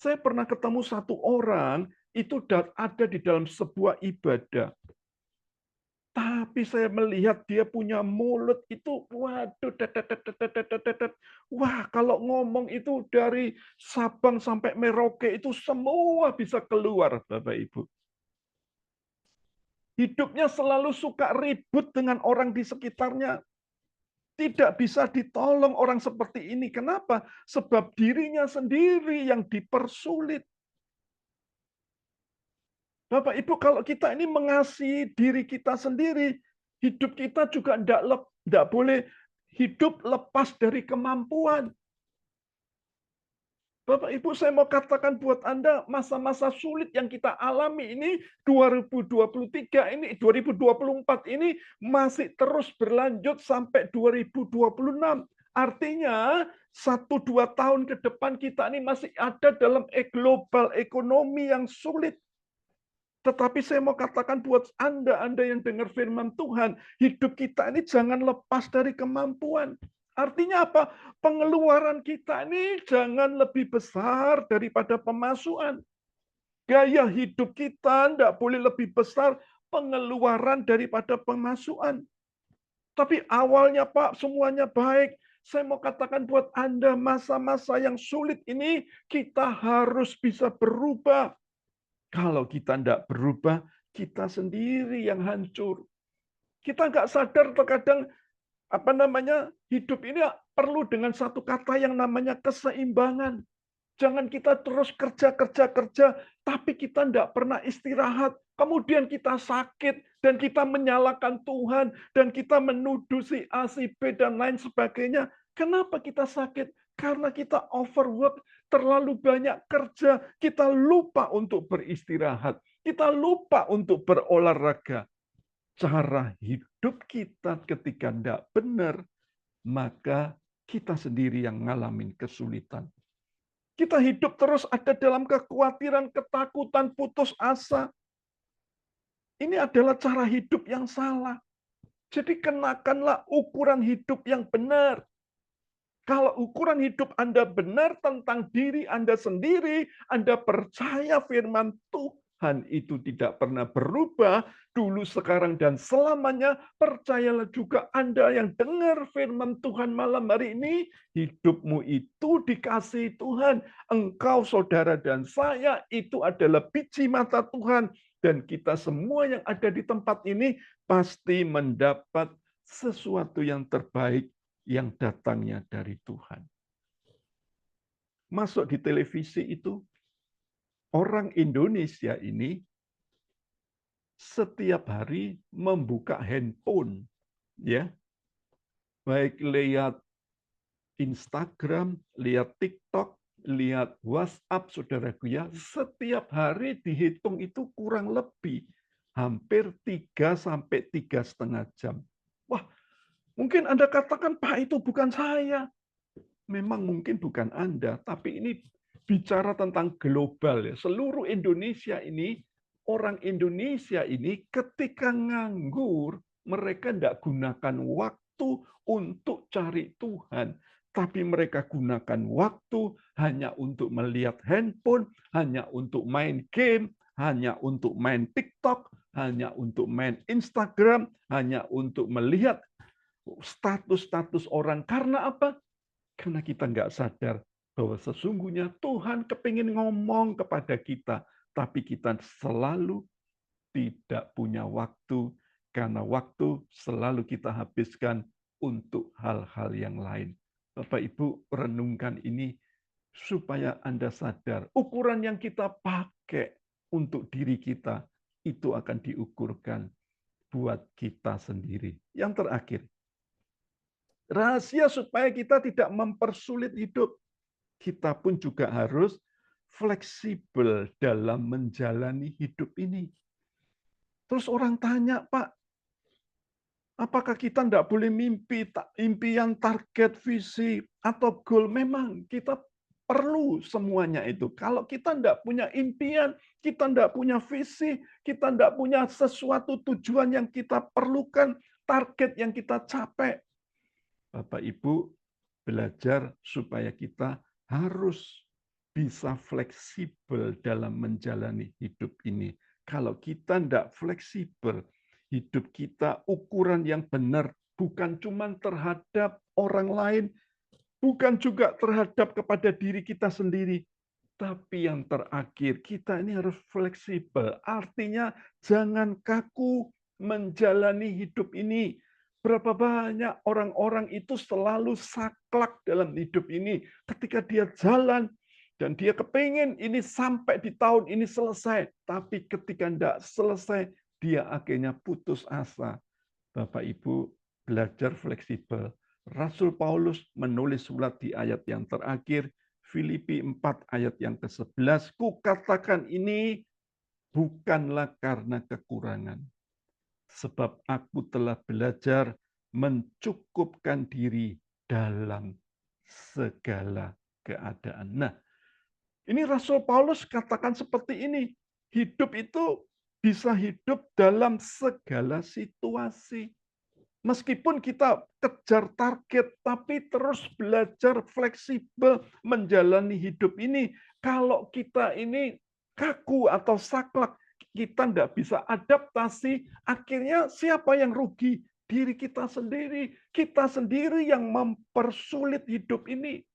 Saya pernah ketemu satu orang, itu ada di dalam sebuah ibadah. Tapi saya melihat dia punya mulut itu, waduh, wah, kalau ngomong itu dari Sabang sampai Merauke itu semua bisa keluar, Bapak Ibu. Hidupnya selalu suka ribut dengan orang di sekitarnya. Tidak bisa ditolong orang seperti ini. Kenapa? Sebab dirinya sendiri yang dipersulit. Bapak Ibu, kalau kita ini mengasihi diri kita sendiri, hidup kita juga tidak boleh hidup lepas dari kemampuan. Bapak Ibu, saya mau katakan buat Anda, masa-masa sulit yang kita alami ini 2023 ini, 2024 ini masih terus berlanjut sampai 2026. Artinya 1-2 tahun ke depan kita ini masih ada dalam global ekonomi yang sulit. Tetapi saya mau katakan buat Anda yang dengar firman Tuhan, hidup kita ini jangan lepas dari kemampuan. Artinya apa? Pengeluaran kita ini jangan lebih besar daripada pemasukan. Gaya hidup kita tidak boleh lebih besar pengeluaran daripada pemasukan. Tapi awalnya Pak, semuanya baik. Saya mau katakan buat Anda, masa-masa yang sulit ini, kita harus bisa berubah. Kalau kita tidak berubah, kita sendiri yang hancur. Kita nggak sadar terkadang hidup ini perlu dengan satu kata yang namanya keseimbangan. Jangan kita terus kerja, tapi kita tidak pernah istirahat. Kemudian kita sakit, dan kita menyalahkan Tuhan, dan kita menuduh si A, si B, dan lain sebagainya. Kenapa kita sakit? Karena kita overwork, terlalu banyak kerja, kita lupa untuk beristirahat. Kita lupa untuk berolahraga. Cara hidup kita ketika tidak benar, maka kita sendiri yang ngalamin kesulitan. Kita hidup terus ada dalam kekhawatiran, ketakutan, putus asa. Ini adalah cara hidup yang salah. Jadi kenakanlah ukuran hidup yang benar. Kalau ukuran hidup Anda benar tentang diri Anda sendiri, Anda percaya firman Tuhan itu tidak pernah berubah, dulu, sekarang, dan selamanya, percayalah juga Anda yang dengar firman Tuhan malam hari ini, hidupmu itu dikasihi Tuhan. Engkau, saudara, dan saya itu adalah biji mata Tuhan. Dan kita semua yang ada di tempat ini pasti mendapat sesuatu yang terbaik yang datangnya dari Tuhan. Masuk di televisi itu, orang Indonesia ini setiap hari membuka handphone, ya, baik lihat Instagram, lihat TikTok, lihat WhatsApp, saudaraku ya, setiap hari dihitung itu kurang lebih hampir 3 sampai 3,5 jam. Wah, mungkin Anda katakan, Pak, itu bukan saya. Memang mungkin bukan Anda, tapi ini bicara tentang global ya. Seluruh Indonesia ini, orang Indonesia ini ketika nganggur, mereka tidak gunakan waktu untuk cari Tuhan. Tapi mereka gunakan waktu hanya untuk melihat handphone, hanya untuk main game, hanya untuk main TikTok, hanya untuk main Instagram, hanya untuk melihat status-status orang. Karena apa? Karena kita nggak sadar bahwa sesungguhnya Tuhan kepingin ngomong kepada kita, tapi kita selalu tidak punya waktu, karena waktu selalu kita habiskan untuk hal-hal yang lain. Bapak Ibu, renungkan ini supaya Anda sadar, ukuran yang kita pakai untuk diri kita, itu akan diukurkan buat kita sendiri. Yang terakhir, rahasia supaya kita tidak mempersulit hidup. Kita pun juga harus fleksibel dalam menjalani hidup ini. Terus orang tanya, Pak, apakah kita tidak boleh mimpi, impian, target, visi, atau goal? Memang kita perlu semuanya itu. Kalau kita tidak punya impian, kita tidak punya visi, kita tidak punya sesuatu tujuan yang kita perlukan, target yang kita capai, Bapak Ibu, belajar supaya kita harus bisa fleksibel dalam menjalani hidup ini. Kalau kita tidak fleksibel, hidup kita ukuran yang benar bukan cuma terhadap orang lain, bukan juga terhadap kepada diri kita sendiri, tapi yang terakhir kita ini harus fleksibel. Artinya jangan kaku menjalani hidup ini. Berapa banyak orang-orang itu selalu saklek dalam hidup ini. Ketika dia jalan, dan dia kepingin ini sampai di tahun ini selesai. Tapi ketika tidak selesai, dia akhirnya putus asa. Bapak Ibu, belajar fleksibel. Rasul Paulus menulis surat di ayat yang terakhir, Filipi 4 ayat yang ke-11, kukatakan ini bukanlah karena kekurangan, sebab aku telah belajar mencukupkan diri dalam segala keadaan. Nah, ini Rasul Paulus katakan seperti ini, hidup itu bisa hidup dalam segala situasi. Meskipun kita kejar target, tapi terus belajar fleksibel menjalani hidup ini. Kalau kita ini kaku atau saklek, kita tidak bisa adaptasi, akhirnya siapa yang rugi? Diri kita sendiri. Kita sendiri yang mempersulit hidup ini.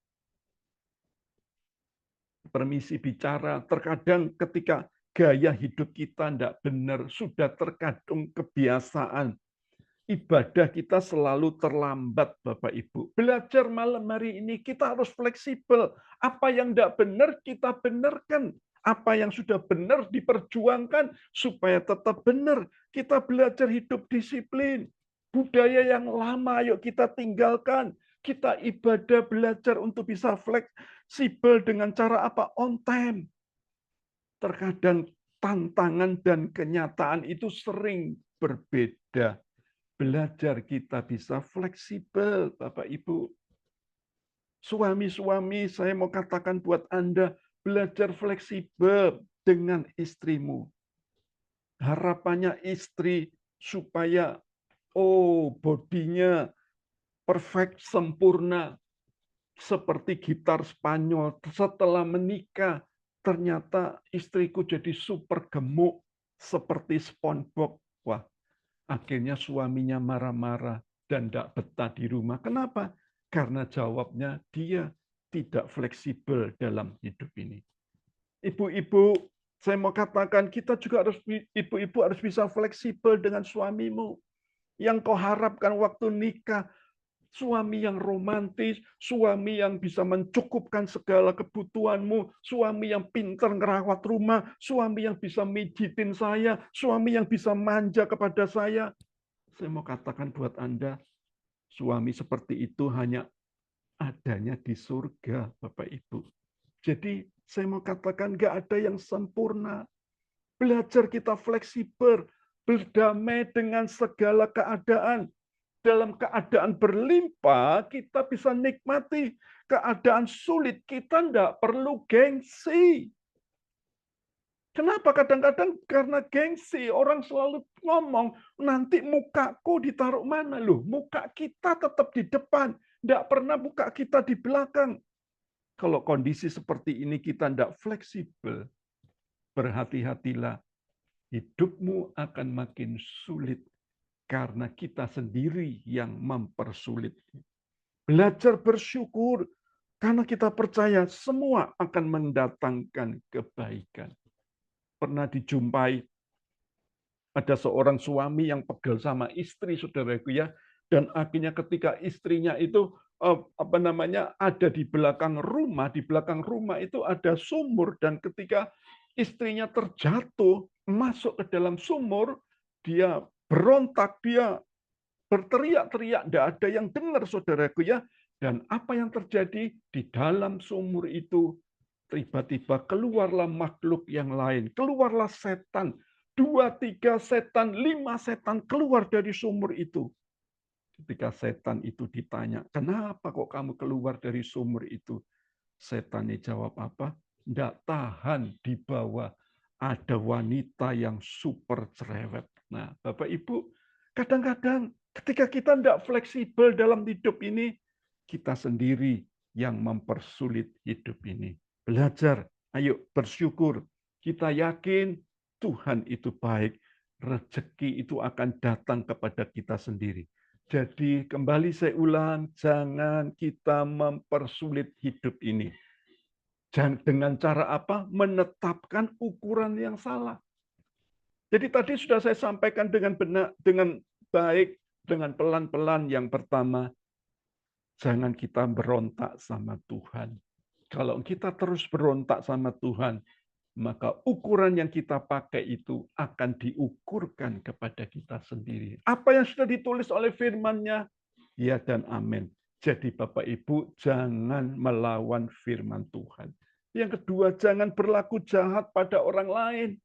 Permisi bicara, terkadang ketika gaya hidup kita tidak benar, sudah terkadang kebiasaan, ibadah kita selalu terlambat, Bapak Ibu. Belajar malam hari ini kita harus fleksibel. Apa yang tidak benar kita benarkan. Apa yang sudah benar diperjuangkan supaya tetap benar. Kita belajar hidup disiplin. Budaya yang lama yuk kita tinggalkan. Kita ibadah belajar untuk bisa fleksibel dengan cara apa? On time. Terkadang tantangan dan kenyataan itu sering berbeda. Belajar kita bisa fleksibel, Bapak Ibu. Suami-suami, saya mau katakan buat Anda, belajar fleksibel dengan istrimu. Harapannya istri supaya bodinya perfect, sempurna. seperti gitar Spanyol. Setelah menikah, ternyata istriku jadi super gemuk seperti SpongeBob. Wah, akhirnya suaminya marah-marah dan tidak betah di rumah. Kenapa? Karena jawabnya dia tidak fleksibel dalam hidup ini. Ibu-ibu, saya mau katakan ibu-ibu harus bisa fleksibel dengan suamimu. Yang kau harapkan waktu nikah, suami yang romantis, suami yang bisa mencukupkan segala kebutuhanmu, suami yang pintar ngerawat rumah, suami yang bisa mijitin saya, suami yang bisa manja kepada saya. Saya mau katakan buat Anda, suami seperti itu hanya adanya di surga, Bapak Ibu. Jadi saya mau katakan nggak ada yang sempurna. Belajar kita fleksibel, berdamai dengan segala keadaan. Dalam keadaan berlimpah, kita bisa nikmati. Keadaan sulit, kita tidak perlu gengsi. Kenapa? Kadang-kadang karena gengsi, orang selalu ngomong, nanti mukaku ditaruh mana? Loh, muka kita tetap di depan. Tidak pernah muka kita di belakang. Kalau kondisi seperti ini kita tidak fleksibel, berhati-hatilah. Hidupmu akan makin sulit karena kita sendiri yang mempersulit. Belajar bersyukur karena kita percaya semua akan mendatangkan kebaikan. Pernah dijumpai ada seorang suami yang pegel sama istri, saudaraku ya, dan akhirnya ketika istrinya itu ada di belakang rumah itu ada sumur, dan ketika istrinya terjatuh masuk ke dalam sumur, dia berontak, dia berteriak-teriak, tidak ada yang dengar, saudaraku ya. Dan apa yang terjadi di dalam sumur itu? Tiba-tiba keluarlah makhluk yang lain, keluarlah setan, 2, 3 setan, 5 setan keluar dari sumur itu. Ketika setan itu ditanya, kenapa kok kamu keluar dari sumur itu? Setannya jawab apa? Tidak tahan di bawah ada wanita yang super cerewet. Nah, Bapak Ibu, kadang-kadang ketika kita tidak fleksibel dalam hidup ini, kita sendiri yang mempersulit hidup ini. Belajar, ayo bersyukur. Kita yakin Tuhan itu baik. Rezeki itu akan datang kepada kita sendiri. Jadi kembali saya ulang, jangan kita mempersulit hidup ini. Dengan cara apa? Menetapkan ukuran yang salah. Jadi tadi sudah saya sampaikan dengan benar, dengan baik, dengan pelan-pelan. Yang pertama, jangan kita berontak sama Tuhan. Kalau kita terus berontak sama Tuhan, maka ukuran yang kita pakai itu akan diukurkan kepada kita sendiri. Apa yang sudah ditulis oleh firman-Nya? Ya dan amin. Jadi Bapak Ibu, jangan melawan firman Tuhan. Yang kedua, jangan berlaku jahat pada orang lain.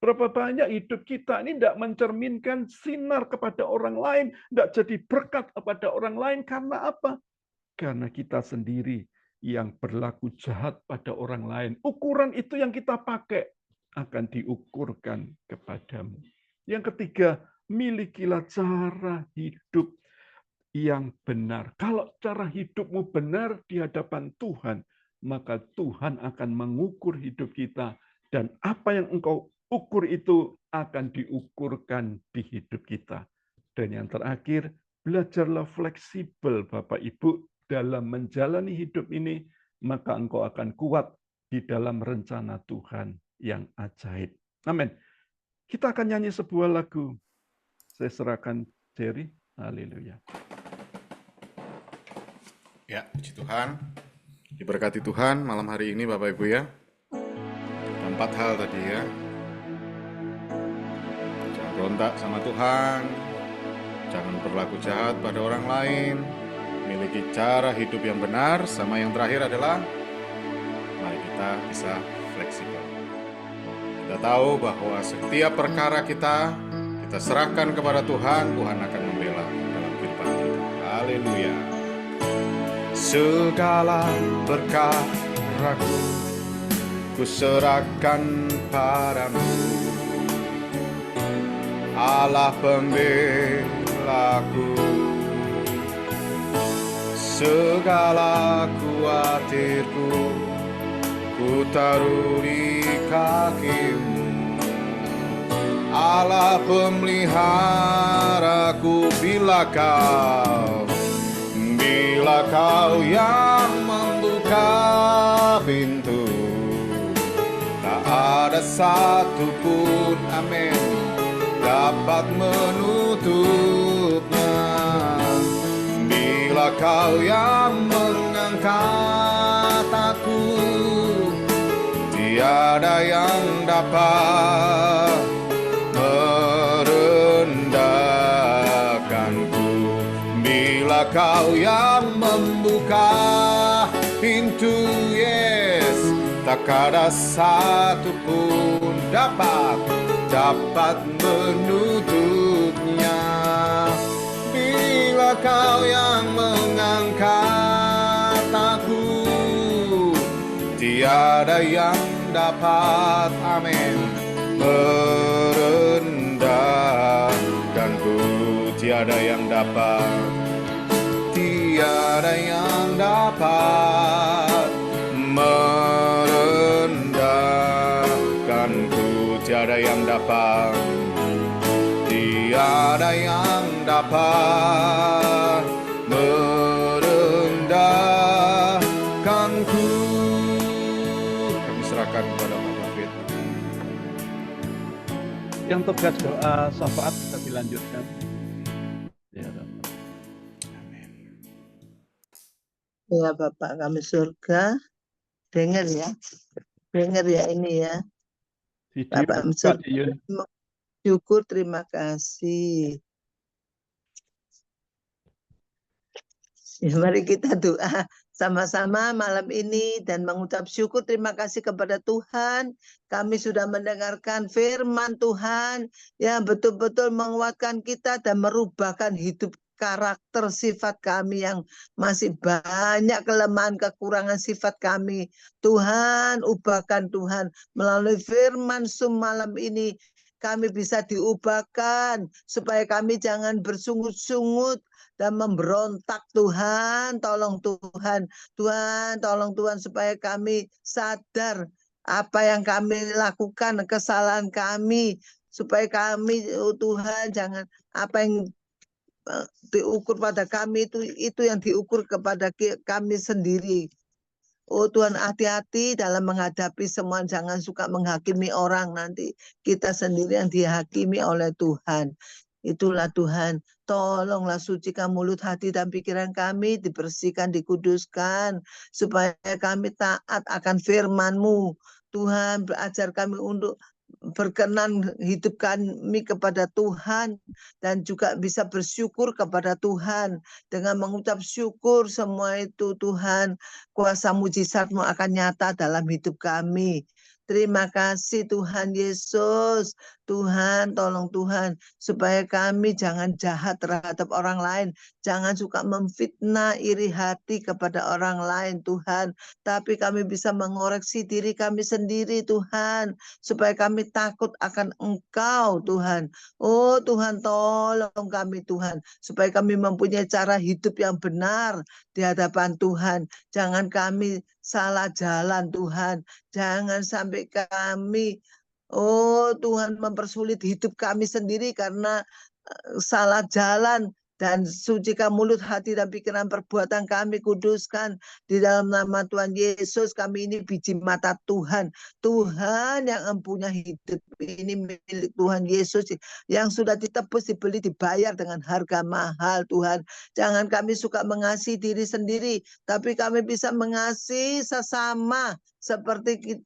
Berapa banyak hidup kita ini tidak mencerminkan sinar kepada orang lain, tidak jadi berkat kepada orang lain. Karena apa? Karena kita sendiri yang berlaku jahat pada orang lain. Ukuran itu yang kita pakai akan diukurkan kepadamu. Yang ketiga, milikilah cara hidup yang benar. Kalau cara hidupmu benar di hadapan Tuhan, maka Tuhan akan mengukur hidup kita, dan apa yang engkau ukur itu akan diukurkan di hidup kita. Dan yang terakhir, belajarlah fleksibel Bapak Ibu dalam menjalani hidup ini, maka engkau akan kuat di dalam rencana Tuhan yang ajaib. Amin. Kita akan nyanyi sebuah lagu. Saya serahkan Jerry. Haleluya. Ya, puji Tuhan. Diberkati Tuhan malam hari ini Bapak Ibu ya. 4 hal tadi ya. Jangan berontak sama Tuhan. Jangan berlaku jahat pada orang lain. Miliki cara hidup yang benar. Sama yang terakhir adalah mari kita bisa fleksibel. Kita tahu bahwa setiap perkara kita serahkan kepada Tuhan. Tuhan akan membela dalam kehidupan kita. Haleluya. Segala perkaraku kuserahkan padamu, Allah pembelaku. segala khawatirku ku taruh di kaki-Mu. Allah pemeliharaku bila Kau yang membuka pintu, tak ada satupun, amin, dapat menutupnya. Bila Kau yang mengangkat aku, tiada yang dapat merendahkanku. Bila Kau yang membuka pintu, yes, tak ada satupun dapat menutupnya. Bila Kau yang mengangkat aku, tiada yang dapat, amin, merendahkanku. Tiada yang dapat merendahkanku. Tiada yang dapat merendahkanku. Kami serahkan kepada Bapak Firman. Yang tugas doa syafaat bisa dilanjutkan. Ya, Ya Bapak kami surga, dengar ya ini ya. Bapak surga, syukur, terima kasih. Ya, mari kita doa sama-sama malam ini dan mengucap syukur terima kasih kepada Tuhan. Kami sudah mendengarkan firman Tuhan yang betul-betul menguatkan kita dan merubahkan hidup karakter sifat kami yang masih banyak kelemahan kekurangan sifat kami. Tuhan, ubahkan Tuhan melalui firman malam ini. Kami bisa diubahkan supaya kami jangan bersungut-sungut dan memberontak. Tuhan, tolong Tuhan. Tuhan, tolong Tuhan supaya kami sadar apa yang kami lakukan, kesalahan kami. Supaya kami, oh Tuhan, jangan apa yang diukur pada kami itu yang diukur kepada kami sendiri. Oh Tuhan, hati-hati dalam menghadapi semua, jangan suka menghakimi orang, nanti kita sendiri yang dihakimi oleh Tuhan. Itulah Tuhan, tolonglah sucikan mulut, hati dan pikiran kami, dibersihkan, dikuduskan, supaya kami taat akan firman-Mu. Tuhan, berajar kami untuk berkenan hidup kami kepada Tuhan dan juga bisa bersyukur kepada Tuhan. Dengan mengucap syukur semua itu Tuhan, kuasa mujizat-Mu akan nyata dalam hidup kami. Terima kasih Tuhan Yesus. Tuhan, tolong Tuhan supaya kami jangan jahat terhadap orang lain, jangan suka memfitnah, iri hati kepada orang lain Tuhan, tapi kami bisa mengoreksi diri kami sendiri Tuhan, supaya kami takut akan Engkau Tuhan. Oh Tuhan, tolong kami Tuhan, supaya kami mempunyai cara hidup yang benar di hadapan Tuhan. Jangan kami salah jalan Tuhan, jangan sampai kami, oh Tuhan, mempersulit hidup kami sendiri karena salah jalan. Dan sucikan mulut, hati, dan pikiran perbuatan kami, kuduskan di dalam nama Tuhan Yesus. Kami ini biji mata Tuhan. Tuhan yang mempunyai hidup ini milik Tuhan Yesus yang sudah ditebus, dibeli, dibayar dengan harga mahal Tuhan. Jangan kami suka mengasihi diri sendiri, tapi kami bisa mengasihi sesama seperti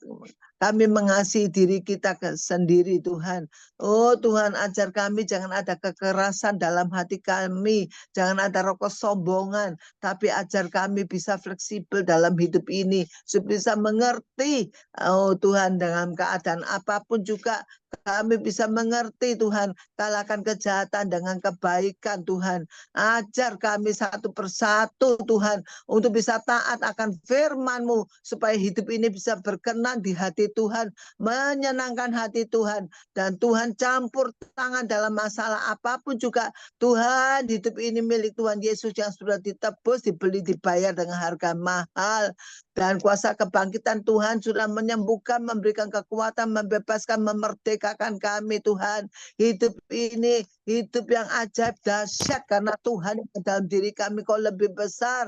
kami mengasihi diri kita sendiri Tuhan. Oh Tuhan, ajar kami jangan ada kekerasan dalam hati kami, jangan ada roh kesombongan, tapi ajar kami bisa fleksibel dalam hidup ini, supaya bisa mengerti, oh Tuhan, dalam keadaan apapun juga kami bisa mengerti Tuhan, kalahkan kejahatan dengan kebaikan Tuhan. Ajar kami satu persatu Tuhan, untuk bisa taat akan firman-Mu, supaya hidup ini ini bisa berkenan di hati Tuhan, menyenangkan hati Tuhan, dan Tuhan campur tangan dalam masalah apapun juga. Tuhan, hidup ini milik Tuhan Yesus yang sudah ditebus, dibeli, dibayar dengan harga mahal. Dan kuasa kebangkitan Tuhan sudah menyembuhkan, memberikan kekuatan, membebaskan, memerdekakan kami Tuhan. Hidup ini hidup yang ajaib, dahsyat, karena Tuhan yang dalam diri kami Kau lebih besar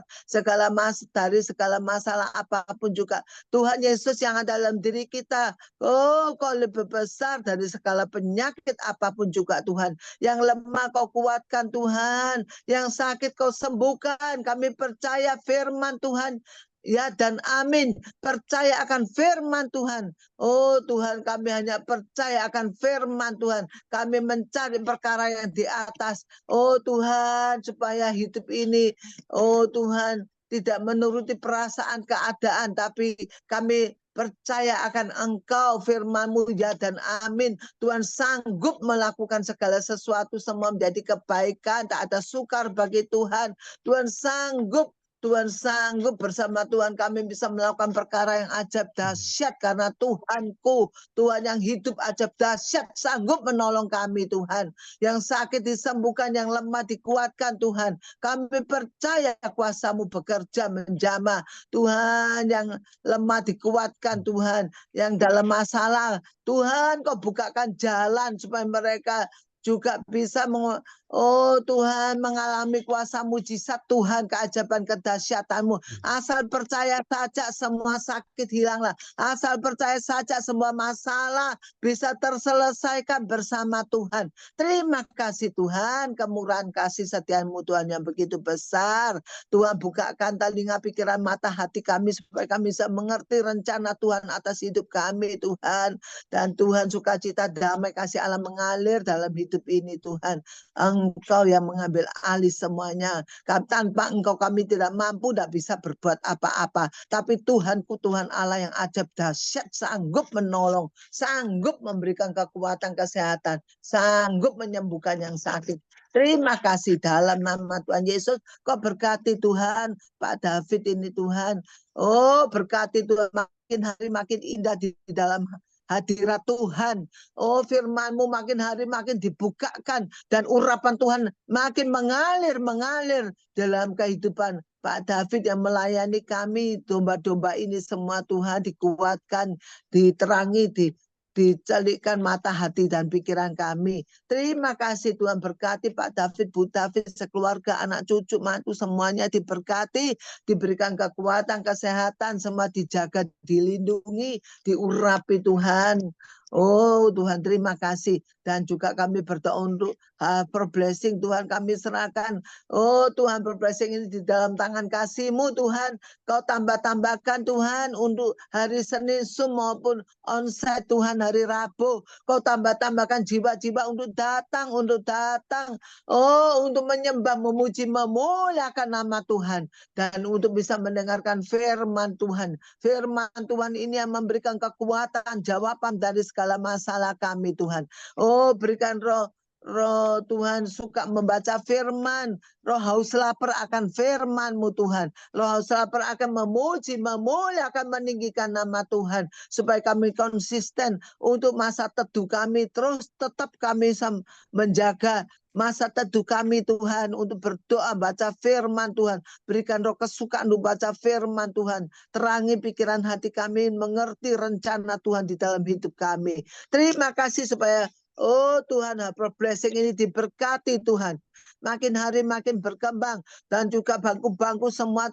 dari segala masalah apapun juga. Tuhan Yesus yang ada dalam diri kita, oh Kau lebih besar dari segala penyakit apapun juga Tuhan. Yang lemah Kau kuatkan Tuhan, yang sakit Kau sembuhkan. Kami percaya firman Tuhan. Ya dan amin. Percaya akan firman Tuhan. Oh Tuhan, kami hanya percaya akan firman Tuhan. Kami mencari perkara yang di atas. Oh Tuhan, supaya hidup ini, oh Tuhan, tidak menuruti perasaan keadaan, tapi kami percaya akan Engkau, firman-Mu, ya dan amin. Tuhan sanggup melakukan segala sesuatu, semua menjadi kebaikan, tak ada sukar bagi Tuhan. Tuhan sanggup, bersama Tuhan kami bisa melakukan perkara yang ajaib dahsyat, karena Tuhanku, Tuhan yang hidup ajaib dahsyat, sanggup menolong kami Tuhan. Yang sakit disembuhkan, yang lemah dikuatkan Tuhan. Kami percaya kuasa-Mu bekerja menjamah. Tuhan, yang lemah dikuatkan Tuhan. Yang dalam masalah, Tuhan Kau bukakan jalan supaya mereka juga bisa oh Tuhan, mengalami kuasa mujizat Tuhan, keajaiban kedahsyatan-Mu. Asal percaya saja semua sakit hilanglah. Asal percaya saja semua masalah bisa terselesaikan bersama Tuhan. Terima kasih Tuhan, kemurahan kasih setia-Mu Tuhan yang begitu besar. Tuhan, bukakan telinga, pikiran, mata hati kami supaya kami bisa mengerti rencana Tuhan atas hidup kami Tuhan. Dan Tuhan, sukacita, damai, kasih Allah mengalir dalam hidup ini Tuhan. Engkau yang mengambil alih semuanya. Tanpa Engkau kami tidak mampu, tidak bisa berbuat apa-apa. Tapi Tuhanku, Tuhan Allah yang ajaib dahsyat, sanggup menolong, sanggup memberikan kekuatan, kesehatan, sanggup menyembuhkan yang sakit. Terima kasih dalam nama Tuhan Yesus. Kau berkati Tuhan, Pak David ini Tuhan. Oh berkati Tuhan, makin hari makin indah di dalam hadirat Tuhan. Oh firman-Mu makin hari makin dibukakan, dan urapan Tuhan makin mengalir dalam kehidupan Pak David yang melayani kami, domba-domba ini semua Tuhan, dikuatkan, diterangi, dicelikkan mata hati dan pikiran kami. Terima kasih Tuhan, berkati Pak David, Bu David, sekeluarga, anak cucu, mantu, semuanya diberkati, diberikan kekuatan, kesehatan, semua dijaga, dilindungi, diurapi Tuhan. Oh Tuhan, terima kasih. Dan juga kami berdoa untuk for blessing Tuhan, kami serahkan. Oh Tuhan, for blessing ini di dalam tangan kasih-Mu Tuhan. Kau tambah-tambahkan Tuhan untuk hari Senin maupun onsite Tuhan hari Rabu. Kau tambah-tambahkan jiwa-jiwa untuk datang. Oh untuk menyembah, memuji, memuliakan nama Tuhan. Dan untuk bisa mendengarkan firman Tuhan. Firman Tuhan ini yang memberikan kekuatan, jawaban dari segala masalah kami Tuhan. Oh berikan roh Tuhan suka membaca firman, roh haus lapar akan firman-Mu Tuhan, roh haus lapar akan memuji, memuliakan, meninggikan nama Tuhan, supaya kami konsisten untuk masa teduh kami, terus tetap kami menjaga masa teduh kami Tuhan, untuk berdoa, baca firman Tuhan, berikan roh kesukaan untuk baca firman Tuhan, terangi pikiran hati kami, mengerti rencana Tuhan di dalam hidup kami. Terima kasih supaya oh Tuhan, blessing ini diberkati Tuhan. Makin hari makin berkembang, dan juga bangku-bangku semua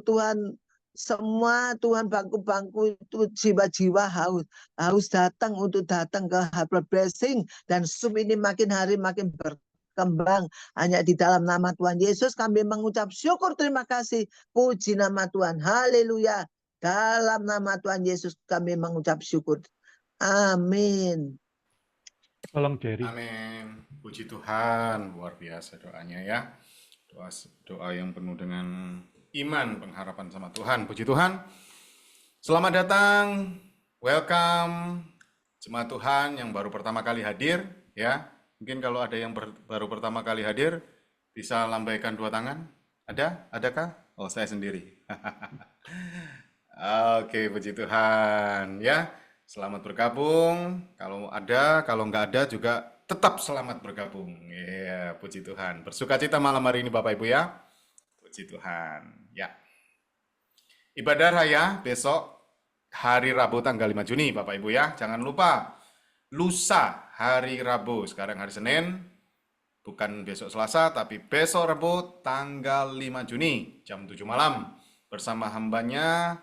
Tuhan, semua Tuhan, bangku-bangku itu jiwa-jiwa haus datang untuk datang ke Harbor Blessing, dan Zoom ini makin hari makin berkembang. Hanya di dalam nama Tuhan Yesus kami mengucap syukur, terima kasih, puji nama Tuhan, haleluya. Dalam nama Tuhan Yesus kami mengucap syukur. Amin. Tolong Jerry. Amin. Puji Tuhan, luar biasa doanya ya. Doa yang penuh dengan iman, pengharapan sama Tuhan. Puji Tuhan. Selamat datang, welcome jemaat Tuhan yang baru pertama kali hadir ya. Mungkin kalau ada yang baru pertama kali hadir bisa lambaikan dua tangan. Adakah? Oh, saya sendiri. Oke, puji Tuhan. Ya, selamat bergabung. Kalau ada, kalau nggak ada juga tetap selamat bergabung. Iya, puji Tuhan. Bersukacita malam hari ini Bapak Ibu ya. Puji Tuhan. Ya, ibadah raya besok hari Rabu tanggal 5 Juni Bapak Ibu ya. Jangan lupa lusa hari Rabu, sekarang hari Senin, bukan besok Selasa, tapi besok Rabu tanggal 5 Juni jam 7 malam bersama hambanya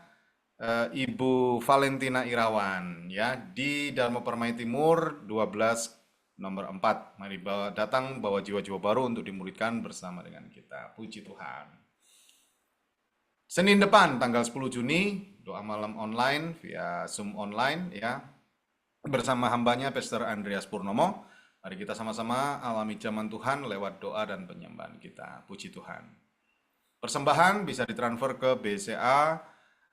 Ibu Valentina Irawan ya di Dharma Permai Timur 12 nomor 4. Mari datang bawa jiwa-jiwa baru untuk dimuridkan bersama dengan kita. Puji Tuhan. Senin depan tanggal 10 Juni doa malam online via Zoom online ya bersama hambanya Pastor Andreas Purnomo. Mari kita sama-sama alami zaman Tuhan lewat doa dan penyembahan kita. Puji Tuhan. Persembahan bisa ditransfer ke BCA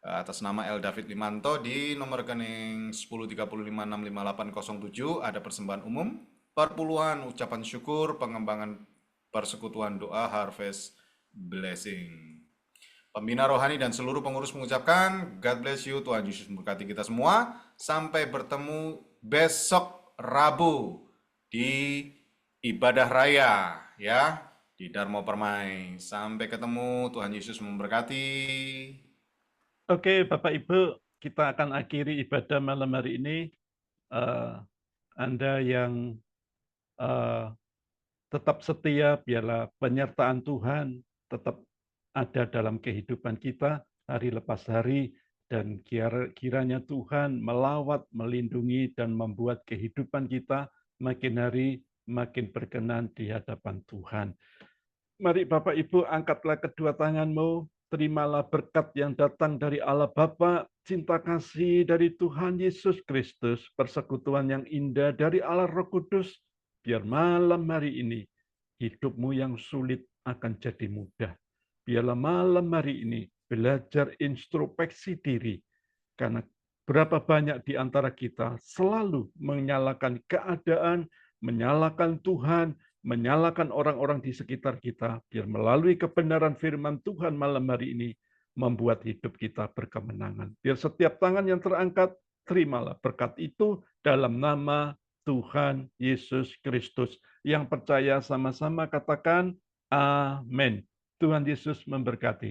atas nama L. David Limanto di nomor rekening 1035655807. Ada persembahan umum, perpuluhan, ucapan syukur, pengembangan persekutuan doa Harvest Blessing. Pembina rohani dan seluruh pengurus mengucapkan God bless you, Tuhan Yesus memberkati kita semua. Sampai bertemu besok Rabu di ibadah raya ya di Dharma Permai. Sampai ketemu, Tuhan Yesus memberkati. Oke, Bapak Ibu, kita akan akhiri ibadah malam hari ini. Anda yang tetap setia, biarlah penyertaan Tuhan tetap ada dalam kehidupan kita hari lepas hari, dan kiranya Tuhan melawat, melindungi, dan membuat kehidupan kita makin hari makin berkenan di hadapan Tuhan. Mari Bapak Ibu, angkatlah kedua tanganmu, terimalah berkat yang datang dari Allah Bapa, cinta kasih dari Tuhan Yesus Kristus, persekutuan yang indah dari Allah Roh Kudus, biar malam hari ini hidupmu yang sulit akan jadi mudah. Biarlah malam hari ini belajar introspeksi diri, karena berapa banyak di antara kita selalu menyalahkan keadaan, menyalahkan Tuhan, menyalahkan orang-orang di sekitar kita, biar melalui kebenaran firman Tuhan malam hari ini membuat hidup kita berkemenangan. Biar setiap tangan yang terangkat, terimalah berkat itu dalam nama Tuhan Yesus Kristus. Yang percaya sama-sama katakan amin. Tuhan Yesus memberkati.